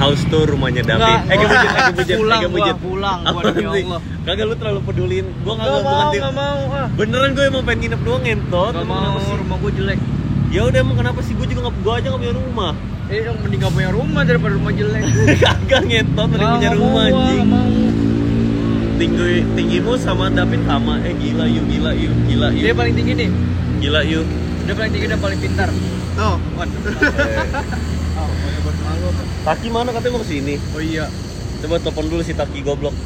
house tour rumahnya David. Pulang gua demi Allah. Kagak, lu terlalu pedulin. Gua Enggak mau. Beneran gue emang pengen nginep doang ngentot. Enggak mau, rumah gua jelek. Ya udah, emang kenapa sih? Gua aja enggak punya rumah. Yang mending gak punya rumah daripada rumah jelek. Kagak ngentot, mending punya rumah anjing. Tinggimu sama David sama. Gila yuk. Dia paling tinggi nih. Gila yuk. Dia paling tinggi dan paling pintar. Oh, Taki mana, katanya mau kesini? Oh iya. Coba telepon dulu si Taki goblok.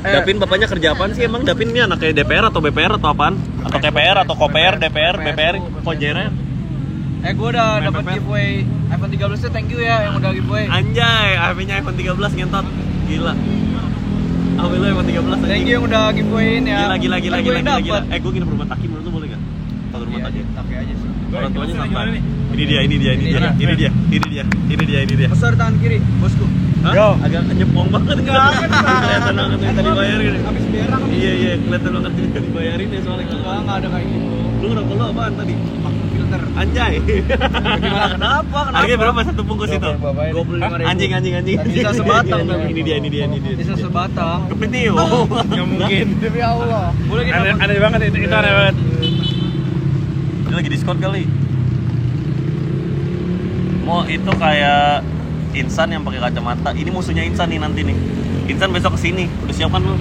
Dapin bapaknya kerja apaan sih emang? Dapin ini anak kayak DPR atau BPR atau apaan? Atau KPR atau KPR, DPR, BPR, Kojere? Gue udah dapat giveaway iPhone 13 nya, thank you ya yang udah giveaway. Anjay, HP-nya iPhone 13 ngentot. Gila. HP lu iPhone 13 anjing. Thank you yang udah giveaway-in ya. Gila. Gue nginep rumah Taki, menurut lu boleh enggak? Kalau rumah Taki. Taki aja sih. Orang tuanya sampai. Ini dia. Besar tangan kiri, bosku. Hah? Agak nyepong banget. Kelihatan banget yang tadi bayarin. Habis berak. Iya, kelihatan banget yang tadi bayarin ya soalnya. Enggak ada kayak gitu. Lu ngerokok lu apaan tadi? Filter. Anjay. Kenapa? Harganya berapa satu bungkus itu? 25.000. Anjing. Bisa sebatang. Ini dia. Bisa sebatang. Kepenting. Enggak mungkin. Demi Allah. Boleh kita. Aneh banget itu aneh banget. Dia lagi diskon kali. Mau itu kayak Insan yang pakai kacamata. Ini musuhnya Insan nih nanti nih. Insan besok kesini. Udah siap kan lu?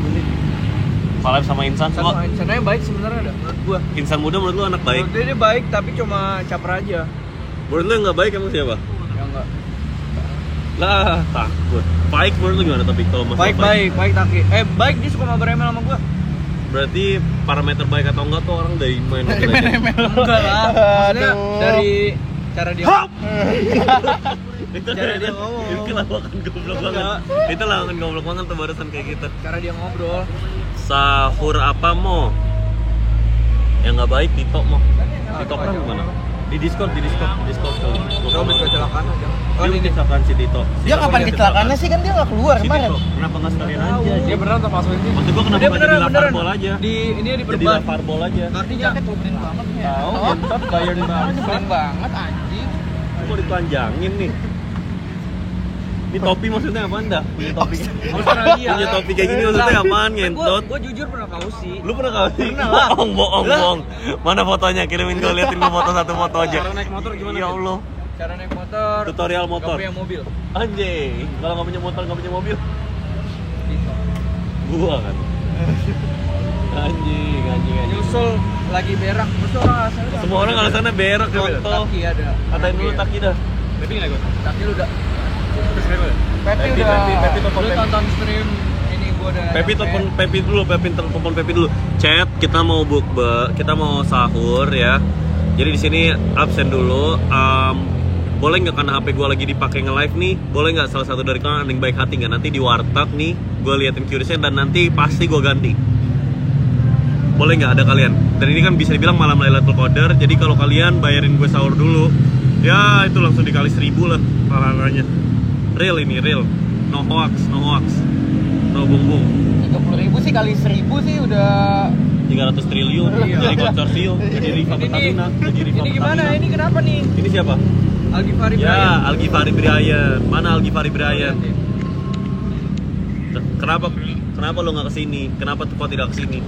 Collab sama Insan. Insannya baik sebenarnya menurut gua. Insan muda menurut lu anak baik? Menurut dia baik tapi cuma caper aja. Menurut lu yang nggak baik emang siapa? Ya enggak. Lah, takut. Baik menurut lu gimana tapi kalau masalah baik Taki. Baik dia suka ngobrol email sama gua. Berarti parameter baik atau enggak tuh orang dari main aja. Enggak lah. Maksudnya dari cara dia itu cara dia ngomong. Itu lawakan goblok banget. Itu lawakan goblok banget tuh barusan kayak gitu. Cara dia ngobrol. Sahur apa mo? Yang nggak baik Tito mo. Tito kan gimana? Di Discord kali. Robin kecelakaan aja. Oh ini kecelakaan si Tito. Dia kapan kecelakaannya sih, kan dia nggak keluar Si kemarin. Tito, kenapa nggak sekalian aja? Dia beneran tak masuk ini. Maksud gua kenapa nggak jadi laparbol aja? Ini di Jadi laparbol aja. Artinya Nyebelin banget ya. tahu, entar bayar banget. Nyebelin banget anjing. Mau ditelanjangin nih. Ini topi maksudnya apaan dah? Punya topi. Australia. Punya topi kayak gini maksudnya apaan ngentot? Gua jujur pernah kausi. Lu pernah kausi? Pernah lah. Bohong. Mana fotonya? Kirimin gue, liatin gue satu foto aja. Cara naik motor gimana? Ya Allah. Cara naik motor. Tutorial motor. Gak punya mobil. Anjing. Kalau nggak punya motor, nggak punya mobil. Gitu. Gua kan. Anjing. Nyusul lagi berak. Terus orang alasannya. Semua orang alasannya berak foto. Taki ada. Katain dulu Taki dah. Tapi nggak gue. Taki lu udah. Pepi udah. Lu tonton stream ini gua udah. Pepi telepon Pepi dulu. Chat, kita mau kita mau sahur ya. Jadi di sini absen dulu. Boleh nggak, karena HP gue lagi dipakai nge-live nih, boleh nggak salah satu dari kalian ada yang baik hati nggak? Nanti di warteg nih, gue liatin QRIS-nya dan nanti pasti gue ganti. Boleh nggak ada kalian? Dan ini kan bisa dibilang malam Lailatul Qadar, jadi kalau kalian bayarin gue sahur dulu, ya itu langsung dikali 1000 lah pahalanya. Real ini, real. No hoax. No bumbung. 30.000 sih kali 1.000 sih udah 300 triliun, jadi konsorsium, jadi Riva Pertamina, jadi Riva Ini gimana? Pertamina. Ini kenapa nih? Ini siapa? Al-Ghifari Ya, Brian. Al-Ghifari Brian. Mana Al-Ghifari Brian? Kenapa lo nggak kesini? Kenapa kok tidak kesini?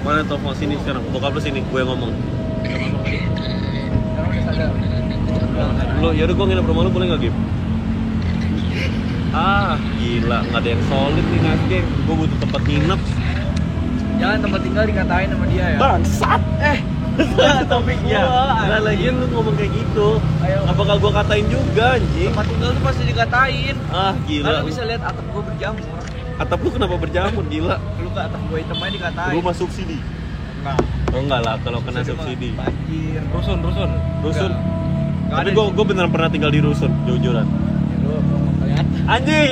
Mana telepon sini sekarang? Bokap lo sini, gue ngomong. Sekarang udah sadar. Lo, yaudah gue nginep rumah lo boleh nggak, Gip? Gila, nggak ada yang solid nih ngasih. Gue butuh tempat nginep. Jangan tempat tinggal dikatain sama dia ya. Bangsat! Topiknya. Nah, lagian lu ngomong kayak gitu. Ayo. Apakah gue katain juga, anjing? Tempat tinggal tuh pasti dikatain. Gila. Karena bisa lihat atap gua berjamur. Atap lu kenapa berjamur, gila? Lu ke atap gua hitam aja dikatain. Rumah subsidi. Enggak. Oh enggak lah, kalau kena subsidi. Banjir. Rusun. Rusun. Nggak Tapi ada gue beneran pernah tinggal di rusun, jujuran. Lu kelihatan. Anjing.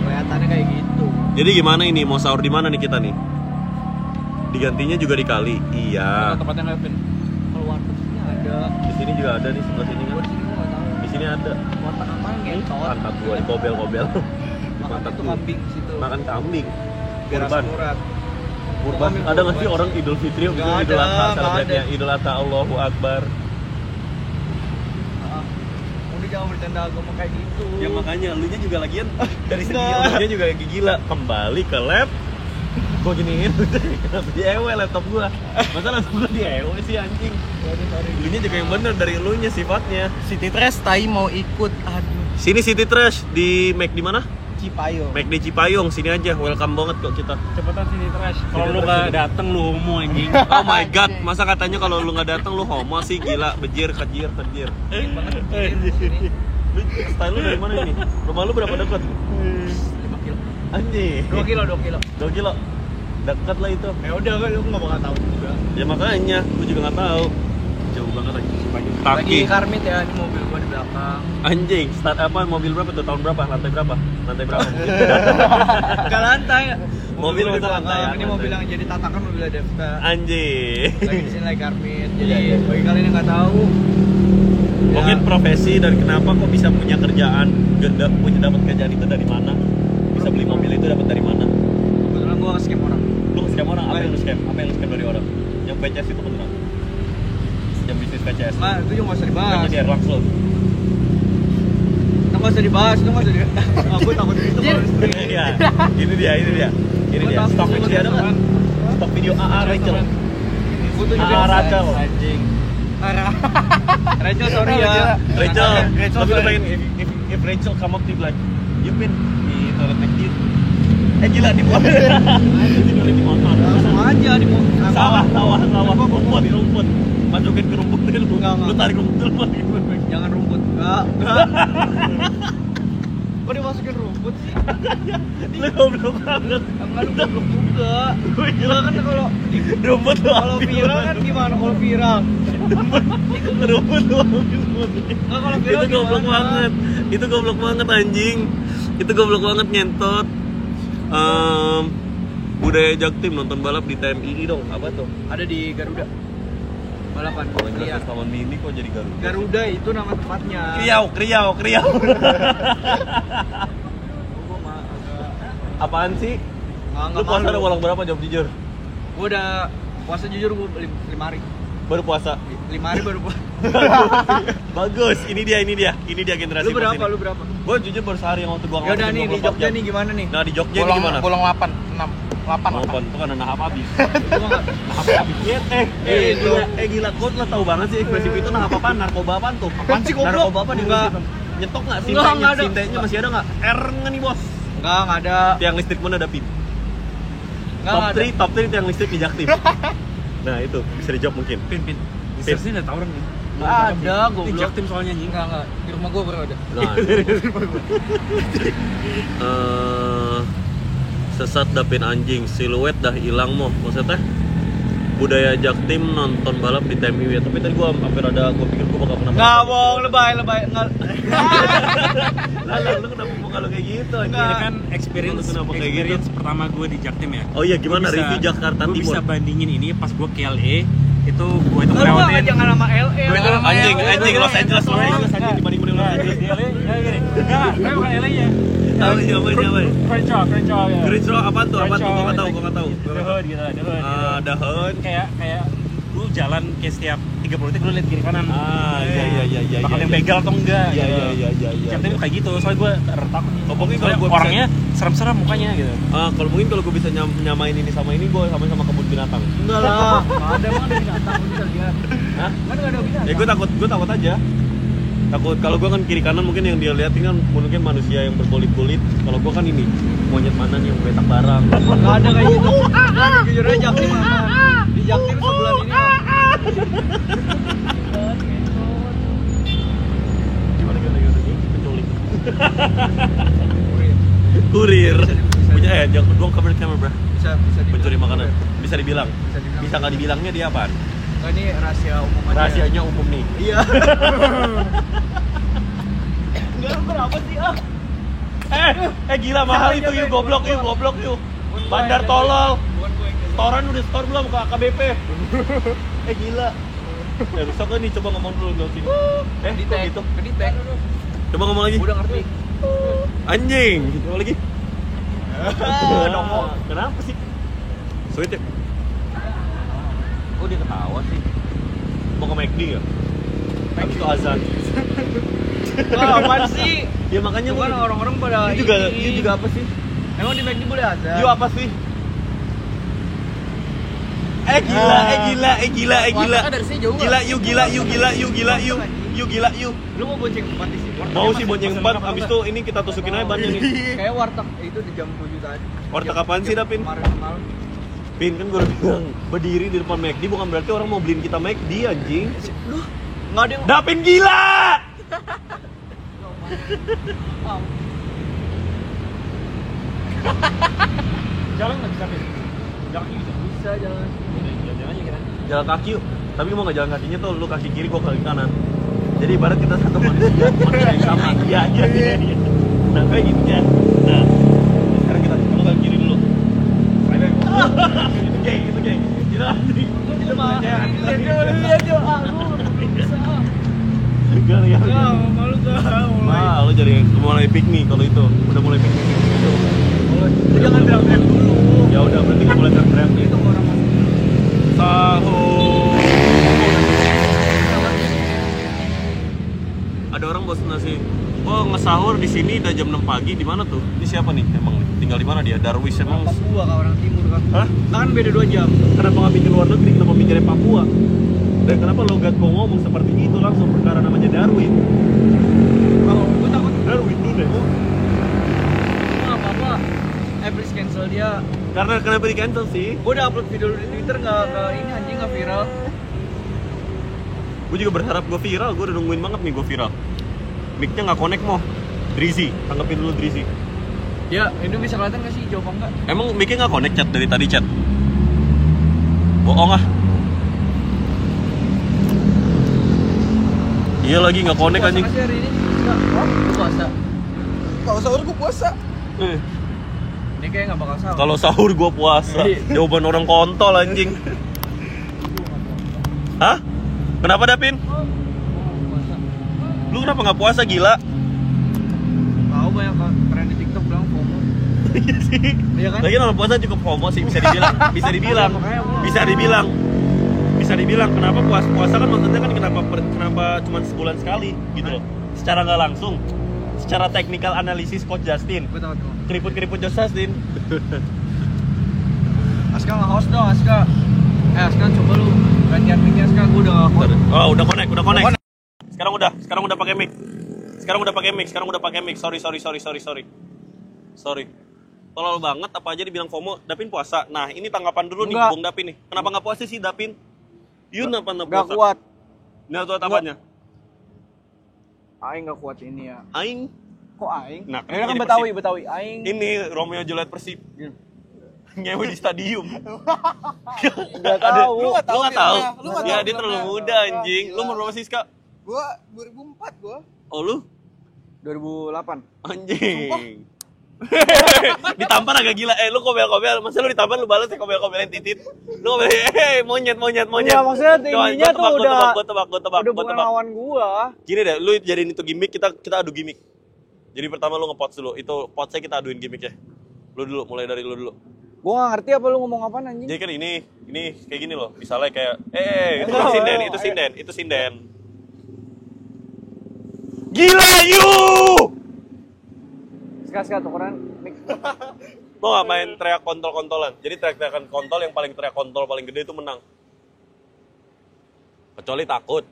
Kelihatannya kayak gitu. Jadi gimana ini, mau sahur di mana nih kita nih? Digantinya juga di Kali. Iya. Tempatnya nggak pin. Kalau warteg sini ada. Di sini juga ada nih, sebelah sini kan. Gua di sini gua nggak tahu. Di sini ada. Warteg apa ngentot? Mantap gue, kobel. Makan tuh kambing situ. Makan kambing. Beras Kurban. murad. Kurban. Ada nggak sih orang Idul Fitri, Nggak Idul ada, Adha, nggak celebrate-nya ada. Idul Adha, Allahu Akbar. Udah jangan bercanda agama kayak gitu. Ya makanya lu nya juga lagian dari segi Nggak. lu nya juga lagi gila. Kembali ke lab. Gua giniin kenapa di EW laptop gua. Masa langsung gua di EW sih anjing. Lu nya juga yang bener dari lu nya sifatnya. City Trash tai mau ikut. Aduh, Sini City Trash di Mac di mana? Cipayo. Mac di Cipayung, sini aja. Welcome banget kok kita. Cepetan sini trash. Kalau lu nggak dateng lu homo anjing. Oh my god, masa katanya kalau lu nggak datang lu homo sih, gila, bejir, kejir. Lu style lu dari mana ini? Rumah lu berapa dekat? 5 kilo. Anjing. 2 kilo, 2 kilo. 2 kilo. Dekat lah itu. Ya udah kan lu enggak bakal tahu juga. Ya makanya, gua juga nggak tahu. Jauh banget lagi. Lagi Taki. karmit ya, ini mobil gua di belakang. Anjing, start apa? Mobil berapa tuh? Tahun berapa? Lantai berapa? Lantai berapa mungkin? Enggak lantai. Mobil gua di masa lantai ya? belakang. Ini Lantai. mobil yang jadi tatakan mobil Devta. Anjing. Lagi di sini lagi karmit. Jadi Iya, iya. bagi kalian yang enggak tahu, Mungkin profesi dan kenapa kok bisa punya kerjaan, punya dapat kerjaan itu dari mana? Bisa beli mobil itu dapat dari mana? kebetulan gua nge-scam orang. Lu nge-scam orang, apa yang lu scam? Apa yang lu scam dari orang? Yang PCS itu beneran? Yang bisnis PCS? Nah, itu juga enggak usah dibahas. Jadi Airlux lu? Itu enggak usah dibahas, itu enggak usah dibahas. Aku takut itu kalau di Ini dia, ini dia, ini dia. Ini Gua dia, takut stok sama video ada nggak? teman. Stok video AA Rachel. Gua tuh juga AA Rachel. anjing. Rachel sorry ya. Rachel, Rachel tapi lu sorry. pengen if Rachel come up to you like, you've been di toilet McD. Gila di motor. Tidur di motor. Langsung aja di Sawah, rumput, rumput. Masukin ke rumput dulu. Enggak. Lu tarik rumput dulu. Jangan rumput. Enggak. Kok dimasukin rumput sih? Lu goblok banget. Enggak lu goblok juga. Gue Gila kan kalau rumput lu kalau ambil. viral kan gimana kalau viral? Rumput lu ambil. Enggak kalau viral Itu goblok gimana? banget. Itu goblok banget anjing. Itu goblok banget nyentot. Budaya Jaktim nonton balap di TMI dong. Apa tuh? Ada di Garuda. Balapan liar. Tahun ini kok jadi Garuda. Garuda itu nama tempatnya. Kriau. Gua mah agak Apaan sih? nggak Lu puasa malu. udah bolong berapa, jawab jujur? Gua udah puasa jujur gua 5 hari. Baru puasa. 5 hari baru puasa. Bagus, ini dia generasi Lu berapa? emas ini. Lu berapa? Gua jujur baru sehari yang waktu gua Ya udah ngelakuin nih di 24 Jogja jam. nih gimana nih? Nah di Jogja ini gimana? Bolong 8, 6, 8. Maupun itu kan nahap habis. Gua nggak- Nahap habis. Gila, kok lo tahu banget sih ekspresif itu nahap apaan? Narkoba apaan tuh? Apaan sih, goblok? Narkoba apa di Enggak. Nyetok nggak? Enggak, nggak ada. Sintenya masih ada nggak? R nggak nih bos? Enggak ada. Tiang listrik mana ada pin? Enggak ada. Top 3 tiang listrik di Jaktim. Nah itu bisa dijawab mungkin. Pin. Di sini ada tawuran nih. Nggak ada, Ini goblok. Jaktim soalnya anjing. Enggak. Di rumah gua baru ada. Nah, sesat dapin anjing, siluet dah hilang moh. Maksudnya budaya Jaktim nonton balap di TMI ya. Tapi tadi gua hampir ada, gua pikir gua bakal kenapa. Enggak, bohong, lebay. Enggak. Lalu lu kenapa muka lu kayak gitu anjing? Ini kan experience Lu kenapa kayak gitu? pertama gue di Jaktim ya. Oh iya, gimana Gua bisa- review Jakarta gua Timur? bisa bandingin ini pas gue ke LA itu gue itu Lu nggak ngelewatin jangan sama LA. Gua itu Anjing, LA. anjing Los Angeles anjing dibanding Los Nah, Angeles. di LA ya gini. Enggak, bukan LA ya. Tahu jawabannya apa? French Rock ya. Green Rock apaan tuh? Apaan tuh? Gua nggak tahu, French gua nggak tahu. The Hood gitu, The Hood. Ah, The Hood. Kayak lu jalan kayak setiap 30 detik lu lihat kiri kanan. Ah, iya. Bakal yang begal atau enggak Iya, gitu. iya. Jaktim itu kayak gitu, soalnya gue takut. Oh, pokoknya kalau Soalnya gua bisa- orangnya serem-serem mukanya gitu. Kalau mungkin kalau gue bisa nyamain ini sama ini, gue samain sama kebun binatang. Enggak lah. Ada mana binatang lu bisa lihat. Hah? Kan enggak ada binatang. Ya gue takut aja. Takut kalau gue kan kiri kanan mungkin yang dia liatin kan mungkin manusia yang berkulit-kulit. Kalau gue kan ini monyet mana nih yang betak barang. Enggak ada kayak gitu. Nah, jujur aja Jaktim aman. Di Jaktim sebulan ini. Gimana penculik. Kurir. Punya jangan doang cover the camera, bro. Bisa Pencuri makanan. Bisa dibilang. Bisa dibilang. Bisa nggak dibilangnya dia apaan? Enggak, ini rahasia umum aja. Rahasianya umum nih. Iya. Enggak berapa sih ah? Gila mahal itu yuk, goblok yuk. Bandar tolol. Bukan gue yang Storan udah store belum ke AKBP? Gila. Rusak kan nih, coba ngomong dulu dong sini. di Kok tag gitu? di tag. Coba ngomong lagi. Udah ngerti. Anjing. Coba lagi. Nongol. Kenapa sih? Sweet ya? Kok dia ketawa sih? Mau ke McD ya? Habis itu azan. Wah, apaan sih? Ya makanya Bukan orang-orang pada you juga apa sih? Emang di McD boleh azan? You apa sih? Gila. Wartegnya dari sini jauh nggak? Gila, you. Lu mau bonceng 4 di sini? Mau sih bonceng 4, abis itu ini kita tusukin aja bannya nih. Kayak warteg itu di jam 7 tadi. Warteg apaan sih, Dapin? Kemarin malam. Pin, kan gue udah bilang, berdiri di depan McD bukan berarti orang mau beliin kita McD, anjing. Lu enggak ada yang Dapin gila! Jalan nggak bisa, Pin? Jalan bisa. bisa jalan. Jalan aja kita. Jalan kaki yuk. Tapi mau nggak jalan kakinya tuh, lu kaki kiri, gua kaki kanan. Jadi ibarat kita satu manusia yang sama. Iya. Nah, kayak gitu ya. Nah, sekarang kita lu kaki kiri dulu. Itu geng. Kita mah. Lihat dia bisa. Gak. Malu tuh. Wah, lu jadi mulai piknik kalau itu. Udah mulai piknik. Jangan teriak-teriak dulu. Ya udah, berarti nggak boleh teriak nih. Itu orang masuk. Sahur. Ada orang bosan nasi. Oh, ngesahur di sini udah jam 6 pagi. Di mana tuh? Ini siapa nih emang nih? Tinggal di mana dia? Darwis emang. Papua kah orang timur kan? Hah? Kan beda 2 jam. Kenapa nggak mikir luar negeri? Kenapa mikirnya Papua? Dan kenapa logat kau ngomong seperti itu langsung perkara namanya Darwin? Oh, gue takut Darwin dulu deh. nggak apa-apa. Please cancel dia. Karena kenapa di cancel sih? Gue udah upload video di Twitter nggak ke ini anjing nggak viral. Gue juga berharap gue viral. Gue udah nungguin banget nih gue viral. Mic-nya nggak connect mau. Drizzy, tanggepin dulu Drizzy. Ya, itu bisa kelihatan nggak sih jawab enggak? Emang mic-nya nggak connect chat dari tadi chat? Bohong ah. Iya lagi nggak connect Puasa anjing. nggak sih hari ini? Nggak. Oh, lu puasa. Kalau sahur gue puasa. Ini kayak nggak bakal sahur. Kalau sahur gua puasa. Jawaban orang kontol anjing. Hah? Kenapa Dapin? Puasa. Lu kenapa nggak puasa gila? Tahu banyak kan tren di TikTok bilang FOMO. Iya sih. Iya kan? Lagi orang puasa cukup FOMO sih bisa dibilang. Bisa dibilang kenapa puasa kan maksudnya kan kenapa cuma sebulan sekali gitu loh. Secara nggak langsung. Secara teknikal analisis Coach Justin. Gue tahu tuh. Keriput Coach Justin. Aska nge-host dong, Aska. Aska coba lu gantian mic-nya Aska, gue udah nge-host. Oh, udah connect. Sekarang udah pakai mic. Sekarang udah pakai mic. Sorry. Tolol banget apa aja dibilang FOMO. Dapin puasa. Nah, ini tanggapan dulu nih Enggak. Bung Dapin nih. Kenapa nggak puasa sih Dapin? Yun apa nggak Gak puasa? kuat. Nah, tuh apanya? Aing gak kuat ini ya. Aing. Kok Aing? Nah, Ini kan jadi Betawi. Aing. Ini Romeo Juliet Persib. Ngewe di stadium. Nggak tahu. Lu nggak tahu? Lu nggak Ya tahu dia terlalu filmnya. muda anjing. Lu umur berapa sih, Kak? Gue 2004 gue. Oh, lu? 2008. Anjing. Ditampar agak gila. Lu kobel-kobel. Masa lu ditampar lu balas ya kobel-kobelin titit. Lu kobel, monyet. Iya, maksudnya tingginya tuh udah Gua tebak. bukan lawan gua. Gini deh, lu jadiin itu gimmick, kita adu gimmick. Jadi pertama lu nge-pots dulu. Itu potsnya kita aduin gimmicknya. Lu dulu, mulai dari lu dulu. Gua gak ngerti apa lu ngomong apaan anjing. Jadi kan ini kayak gini loh. Misalnya kayak itu Oh, kan itu sinden. Gila you! Sekarang tukeran mic. Lo gak main teriak kontol-kontolan. Jadi teriak-teriakan kontol yang paling teriak kontol paling gede itu menang. Kecuali takut.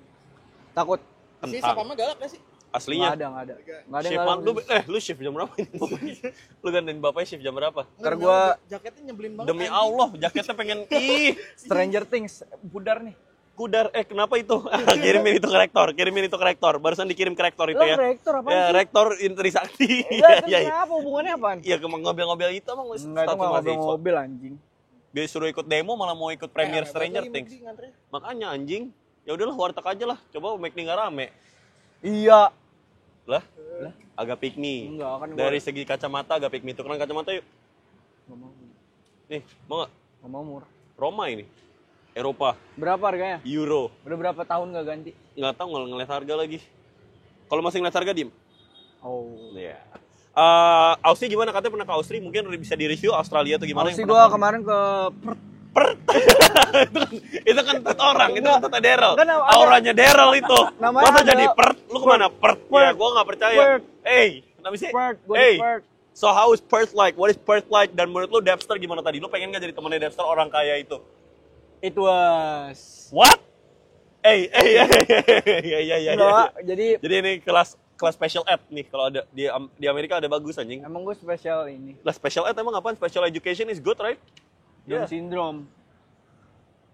Si Kentang. Sapama galak gak sih? Aslinya. Nggak ada yang Shift galak. lu shift jam berapa ini? Lu gantiin bapaknya shift jam berapa? Ntar gua Jaketnya nyebelin banget. Demi anjing. Allah, jaketnya pengen Stranger Things pudar nih. Kudar, kenapa itu? Kirimin itu ke rektor. Barusan dikirim ke rektor itu Lo ya. rektor apaan Ya, sih? rektor Intrisakti. Iya, apa hubungannya apaan? Iya, ngobel-ngobel itu emang Enggak, itu status mahasiswa. mobil anjing. Dia suruh ikut demo malah mau ikut premiere Repot Stranger lagi Things. McD ngantre. Makanya anjing. Ya udahlah warteg aja lah. Coba McD nggak rame. Iya. Lah, agak pick me. Enggak, kan gua- Dari segi kacamata agak pick me. Tukeran kacamata yuk. Nggak mau. Nih, mau nggak? Nggak mau murah. Roma ini. Eropa, Berapa harganya? Euro. Udah berapa tahun nggak ganti? Nggak tahu ngeliat harga lagi. Kalau masih ngeliat harga diem. Oh. Iya. Aussie gimana? Katanya pernah ke Austria, mungkin bisa di review Australia tuh gimana? Aussie yang gua pernah kemarin ke Perth. itu kan tet orang, itu kan tet Daryl. Kan ada- Auranya Daryl itu. Namanya Masa ada- jadi pert? Lu kemana pert? Ya, gua nggak percaya. Pert. Hey, kenapa sih? Pert, gua Hey, di Pert. so how is Perth like? What is Perth like? Dan menurut lu Dexter gimana tadi? Lu pengen nggak jadi temannya Dexter orang kaya itu? It was. What? Iya. Enggak, jadi Jadi ini kelas special ed nih kalau ada di Amerika ada bagus anjing. emang gue spesial ini. Lah special ed emang apaan? Special education is good, right? Down Yeah. syndrome.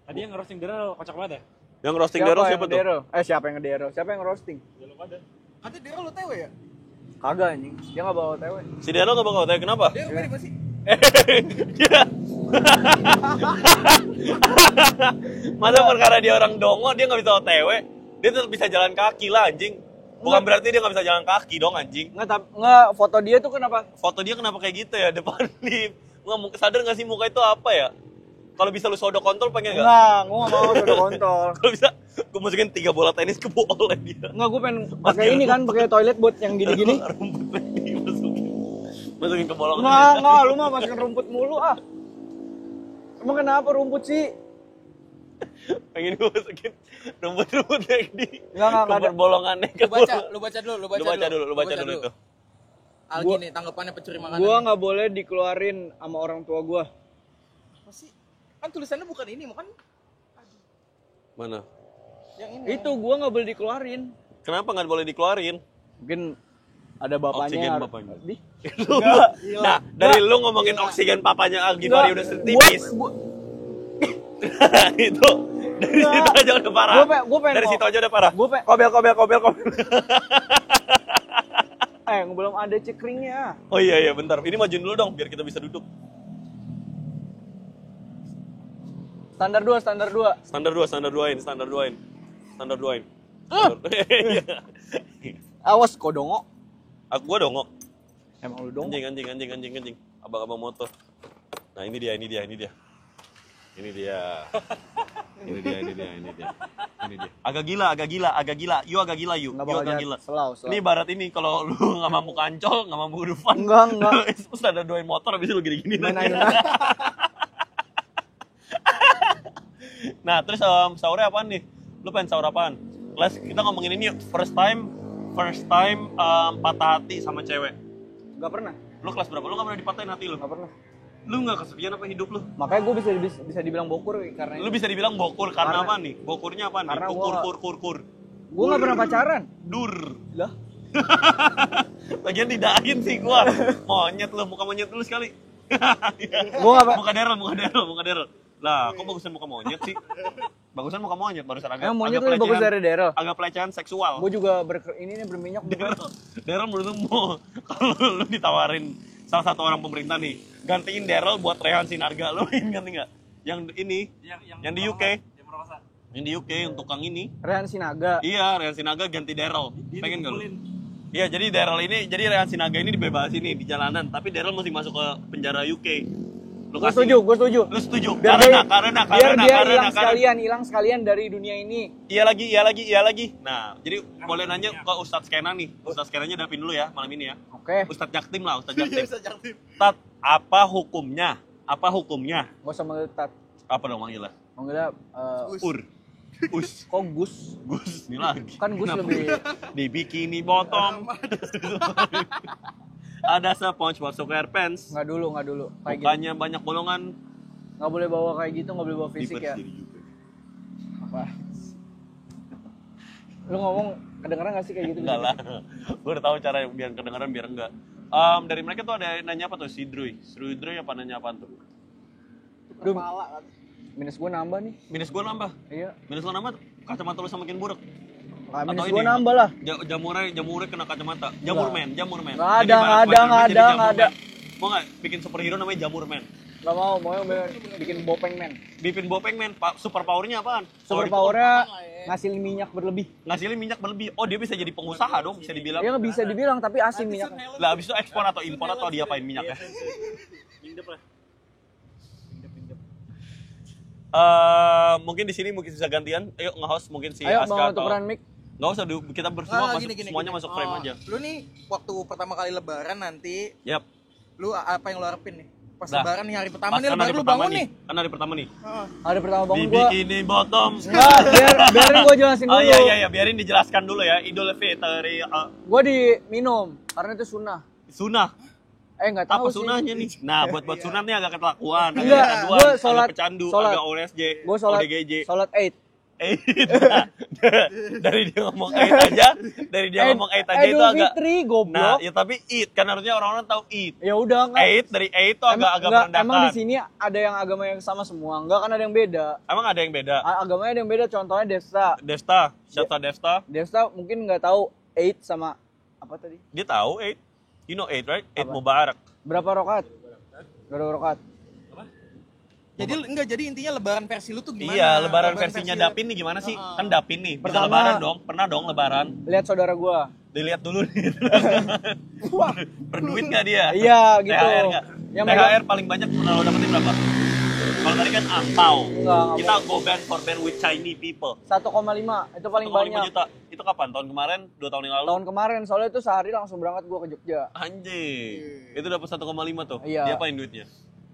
Tadi yang ngerosting Daryl kocak banget ya? Yang roasting Daryl siapa tuh? ngedero? Siapa yang ngedero? Siapa yang roasting? Ya lu pada. Katanya Daryl lu tewe ya? Kagak anjing. Dia enggak bawa tewe. Si Daryl nggak bakal tanya kenapa? Dia mirip sih. Iya. Masa perkara dia orang dongo dia nggak bisa OTW, dia tetap bisa jalan kaki lah anjing. Bukan berarti dia nggak bisa jalan kaki dong anjing. Enggak, foto dia tuh kenapa? Foto dia kenapa kayak gitu ya depan lift? Nggak sadar nggak sih muka itu apa ya? Kalau bisa lu sodok kontol pengen nggak? Enggak, gua enggak mau udah kontol. Kalau bisa, gue masukin 3 bola tenis ke bola dia. Enggak, gua pengen pakai ini kan, pakai toilet buat yang gini-gini. Rumput masukin ke bolongan dia. Enggak, lu mah masukin rumput mulu ah. Emang kenapa rumput sih? Pengen gue masukin rumput kayak di Enggak ada. bolongannya ke Lu baca dulu Lu baca dulu itu. Algi nih tanggapannya pencuri makanan. Gua enggak boleh dikeluarin sama orang tua gua. Apa sih? Kan tulisannya bukan ini, bukan Mana? yang ini. Itu gua enggak boleh dikeluarin. Kenapa nggak boleh dikeluarin? Mungkin ada bapaknya. Oksigen bapaknya. Di? Nah, dari lu ngomongin oksigen papanya Algifari udah setipis. Itu dari situ aja udah parah. Gua pengen Dari situ aja udah parah. Gua pengen- Kobel. Belum ada cekringnya. Oh iya, bentar. Ini majuin dulu dong biar kita bisa duduk. Standar 2. Standar duain. Awas kodongo. Aku gua dong. Emang lu dong. Anjing. Abang-abang motor. Nah, ini dia. Agak gila. You agak gila. Enggak bakal gila. Selau. Ini ibarat ini kalau lu nggak mampu kancol, nggak mampu Dufan. Enggak. Terus ada doain motor habis itu lu gini-gini. Main aja. ayunan. Nah, terus sahurnya apaan nih? Lu pengen sahur apaan? Kita ngomongin ini yuk. First time patah hati sama cewek. Enggak pernah. Lu kelas berapa? Lu nggak pernah dipatahin hati lu? Enggak pernah. Lu nggak kesepian apa hidup lu? Makanya gue bisa dibilang bokur karena Lu bisa dibilang bokur karena apa nih? Bokurnya apa nih? Karena Kur. gue nggak pernah pacaran. Dur. Lah, Lagian didahin sih gua. Monyet lu, muka monyet dulu sekali. Gua nggak Muka Daryl. Lah, kok bagusan muka monyet sih? Bagusan muka monyet, barusan agak emang monyet agak lebih bagus dari Daryl. Agak pelecehan seksual. Gue juga ini nih berminyak. Daryl menurut lu mau kalau lu ditawarin salah satu orang pemerintah nih, gantiin Daryl buat Rehan Sinaga, lu ganti nggak? Yang ini, yang di UK. Yang di UK untuk kang ini. Rehan Sinaga. Iya, Rehan Sinaga ganti Daryl. Pengen nggak lu? Iya, jadi Rehan Sinaga ini dibebasin nih di jalanan, tapi Daryl mesti masuk ke penjara UK. Gue setuju. Lu setuju? Biar Karena dia hilang sekalian dari dunia ini. Iya lagi. Nah, jadi boleh nanya ke Ustadz Kenan nih. Ustadz Kenannya dapin dulu ya malam ini ya. Oke. Ustadz Jaktim lah, Ustadz Jaktim. Tat, apa hukumnya? Gak usah manggil Tat. Apa dong manggilnya? Manggilnya Us. kok Gus. Ini lagi. Kan Gus Kenapa? lebih Di bikini bottom. Ada SpongeBob SquarePants. nggak dulu. Kayak gitu. Mukanya banyak bolongan. Nggak boleh bawa kayak gitu, nggak boleh bawa fisik ya. Apa? Lu ngomong kedengeran nggak sih kayak gitu? Enggak lah. Gue udah tahu cara biar kedengeran biar enggak. Dari mereka tuh ada nanya apa tuh? Si Druy apa nanya apa tuh? Duh, minus gue nambah nih. Minus gue nambah. Iya. Minus lo nambah, kacamata lu sama makin buruk. Minus Atau gue ini, nambah lah. Jamurnya kena kacamata. Jamurman. Nggak Jadi ada, Spider-Man jadi nggak ada. Jamurman. Mau nggak bikin superhero namanya Jamurman? Gak mau bikin Bopeng Man. Bikin Bopeng Man. Super powernya apaan? Super powernya ngasilin minyak berlebih. Ngasilin minyak berlebih. Oh, dia bisa jadi pengusaha dong, bisa dibilang. Ya nggak bisa dibilang, tapi asin minyaknya. Lah, abis itu ekspor atau impor atau diapain minyaknya? Mungkin di sini mungkin bisa gantian. Ayo nge-host mungkin si Ayo, Aska mau atau tukeran mic. Nggak usah, kita bersama masuk, semuanya masuk frame aja. Lu nih waktu pertama kali lebaran nanti, Yap. lu apa yang lu harapin nih? Pas Dah. lebaran nih hari pertama Pas nih, kan baru hari lu pertama bangun nih. Kan hari pertama nih. Hari pertama bangun gua. Dibikinin bottom. Enggak, biarin gua jelasin dulu. Oh iya, biarin dijelaskan dulu ya. Idul Fitri Gua diminum karena itu sunnah. sunnah. Enggak tahu Apa sih. sunahnya nih? Nah, buat sunah nih agak ketelakuan, agak Enggak, kecanduan, gua sholat- agak pecandu, sholat. agak OSJ, Gua sholat ODGJ. sholat 8. Dari dia ngomong Eid aja, itu Idul agak. Fitri Nah, goblok. ya tapi Eid kan harusnya orang-orang tahu Eid. Ya udah enggak. Eid dari Eid itu agak merendahkan. Emang di sini ada yang agama yang sama semua? Enggak, kan ada yang beda. Emang ada yang beda? Agamanya ada yang beda, contohnya Desta. Desta. Desta mungkin nggak tahu 8 sama apa tadi? Dia tahu Eid. You know Eid, right? Eid Apa? Mubarak. Berapa rakaat? Berapa rakaat? Jadi intinya lebaran versi lu tuh gimana? Iya, lebaran versinya Dapin nih gimana sih? Kan Dapin nih. Bisa Pertama- lebaran dong. Pernah dong lebaran. Lihat saudara gua. Dilihat dulu nih. Berduit nggak dia? Iya, gitu. THR nggak? Yang THR paling banyak pernah lo dapetin berapa? Kalau tadi kan angpau. Enggak Kita go band for band with Chinese people. 1,5 itu paling 1,5 banyak. juta. Itu kapan? Tahun kemarin? 2 tahun yang lalu? Tahun kemarin soalnya itu sehari langsung berangkat gua ke Jogja. Anjing. Itu dapat 1,5 tuh. Iya. Diapain duitnya?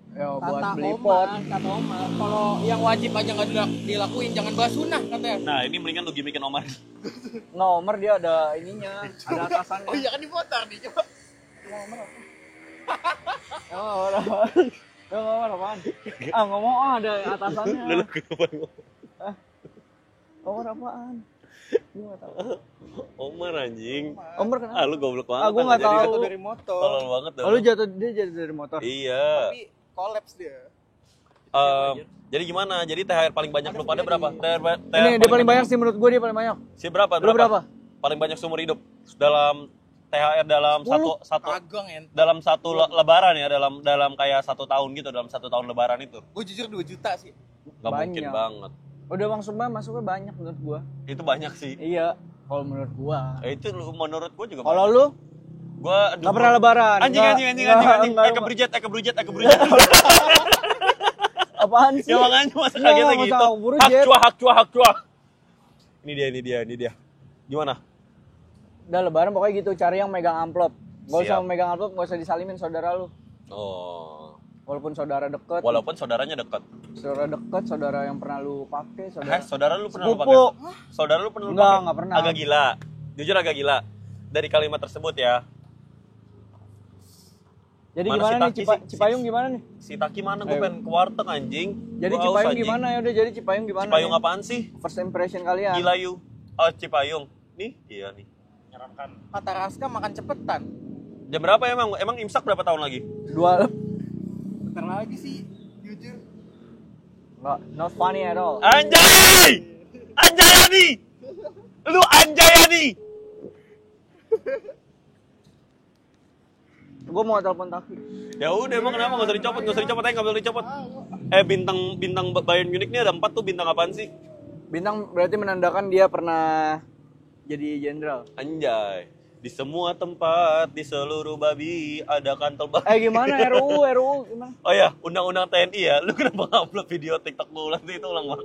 Ya buat Kata beli pot. Omar, kalau yang wajib aja nggak dilakuin, jangan bahas sunnah katanya. Nah, ini mendingan lu gimmikin Omar. Nggak, Omar dia ada ininya, ada atasannya. Oh iya kan diputar nih, coba. Omar apaan? Omar apaan? Ngomong ada atasannya. Lu kenapa ngomong? Omar apaan? Gue nggak tahu. Omar anjing. Omar kenapa? Ah, lu goblok banget. Gua nggak Jadi tahu. Jatuh dari motor. Tolol banget dah. Oh, lu dia jatuh dari motor. Iya. Tapi kolaps dia. Jadi gimana? Jadi THR paling banyak lu pada berapa? Ini dia paling banyak sih menurut gue, dia paling banyak. Si berapa? Lu berapa? Paling banyak seumur hidup dalam THR dalam 10. satu Agong ent. dalam satu lebaran ya, dalam kayak 1 tahun gitu, dalam 1 tahun lebaran itu. Gue jujur 2 juta sih. Gak mungkin Banyak. banget. Udah Bang Sumba masuknya banyak menurut gua. Itu banyak sih. Iya, kalau menurut gua. Itu menurut gua juga Kalau banyak. lu Gua nggak pernah lebaran. Anjing. Nggak. Eka berjet. Apaan sih? Ya makanya masa Nggak, kagetnya masa gitu. buru Hak jet. cuah. Ini dia. Gimana? Udah lebaran pokoknya gitu, cari yang megang amplop. Gak usah Siap. megang amplop, gak usah disalimin saudara lu. Oh. Walaupun saudara deket, Walaupun saudaranya dekat. saudara yang pernah lu pakai, saudara. Saudara lu pernah lu Sepupu. pakai? Saudara lu pernah lu Enggak, pakai? nggak pernah. Agak gila. Jujur agak gila. Dari kalimat tersebut ya. Jadi Mana gimana si nih Taki sih? Cipayung gimana nih? Si Taki mana? Gue Ayo. pengen ke warteg anjing. Jadi Gua haus, Cipayung anjing. gimana ya udah, jadi Cipayung gimana? Cipayung nih? apaan sih? First impression kalian. Gila you. Oh, Cipayung. Nih? Iya nih. Menyeramkan. Kata Raska makan cepetan. Jam berapa emang? Emang imsak berapa tahun lagi? 2 Bentar lagi sih, jujur. Enggak, not funny at all. Anjay! Anjayani! Lu Anjayani! Gue mau telepon Taki. Ya udah emang kenapa nggak usah dicopot aja, nggak boleh dicopot. Bintang Bayern Munich ini ada 4 tuh, bintang apaan sih? Bintang berarti menandakan dia pernah jadi jenderal. Anjay. Di semua tempat, di seluruh babi ada kantong babi. Gimana RUU gimana? Oh ya, undang-undang TNI ya. Lu kenapa nggak upload video TikTok lu ulang itu ulang bang?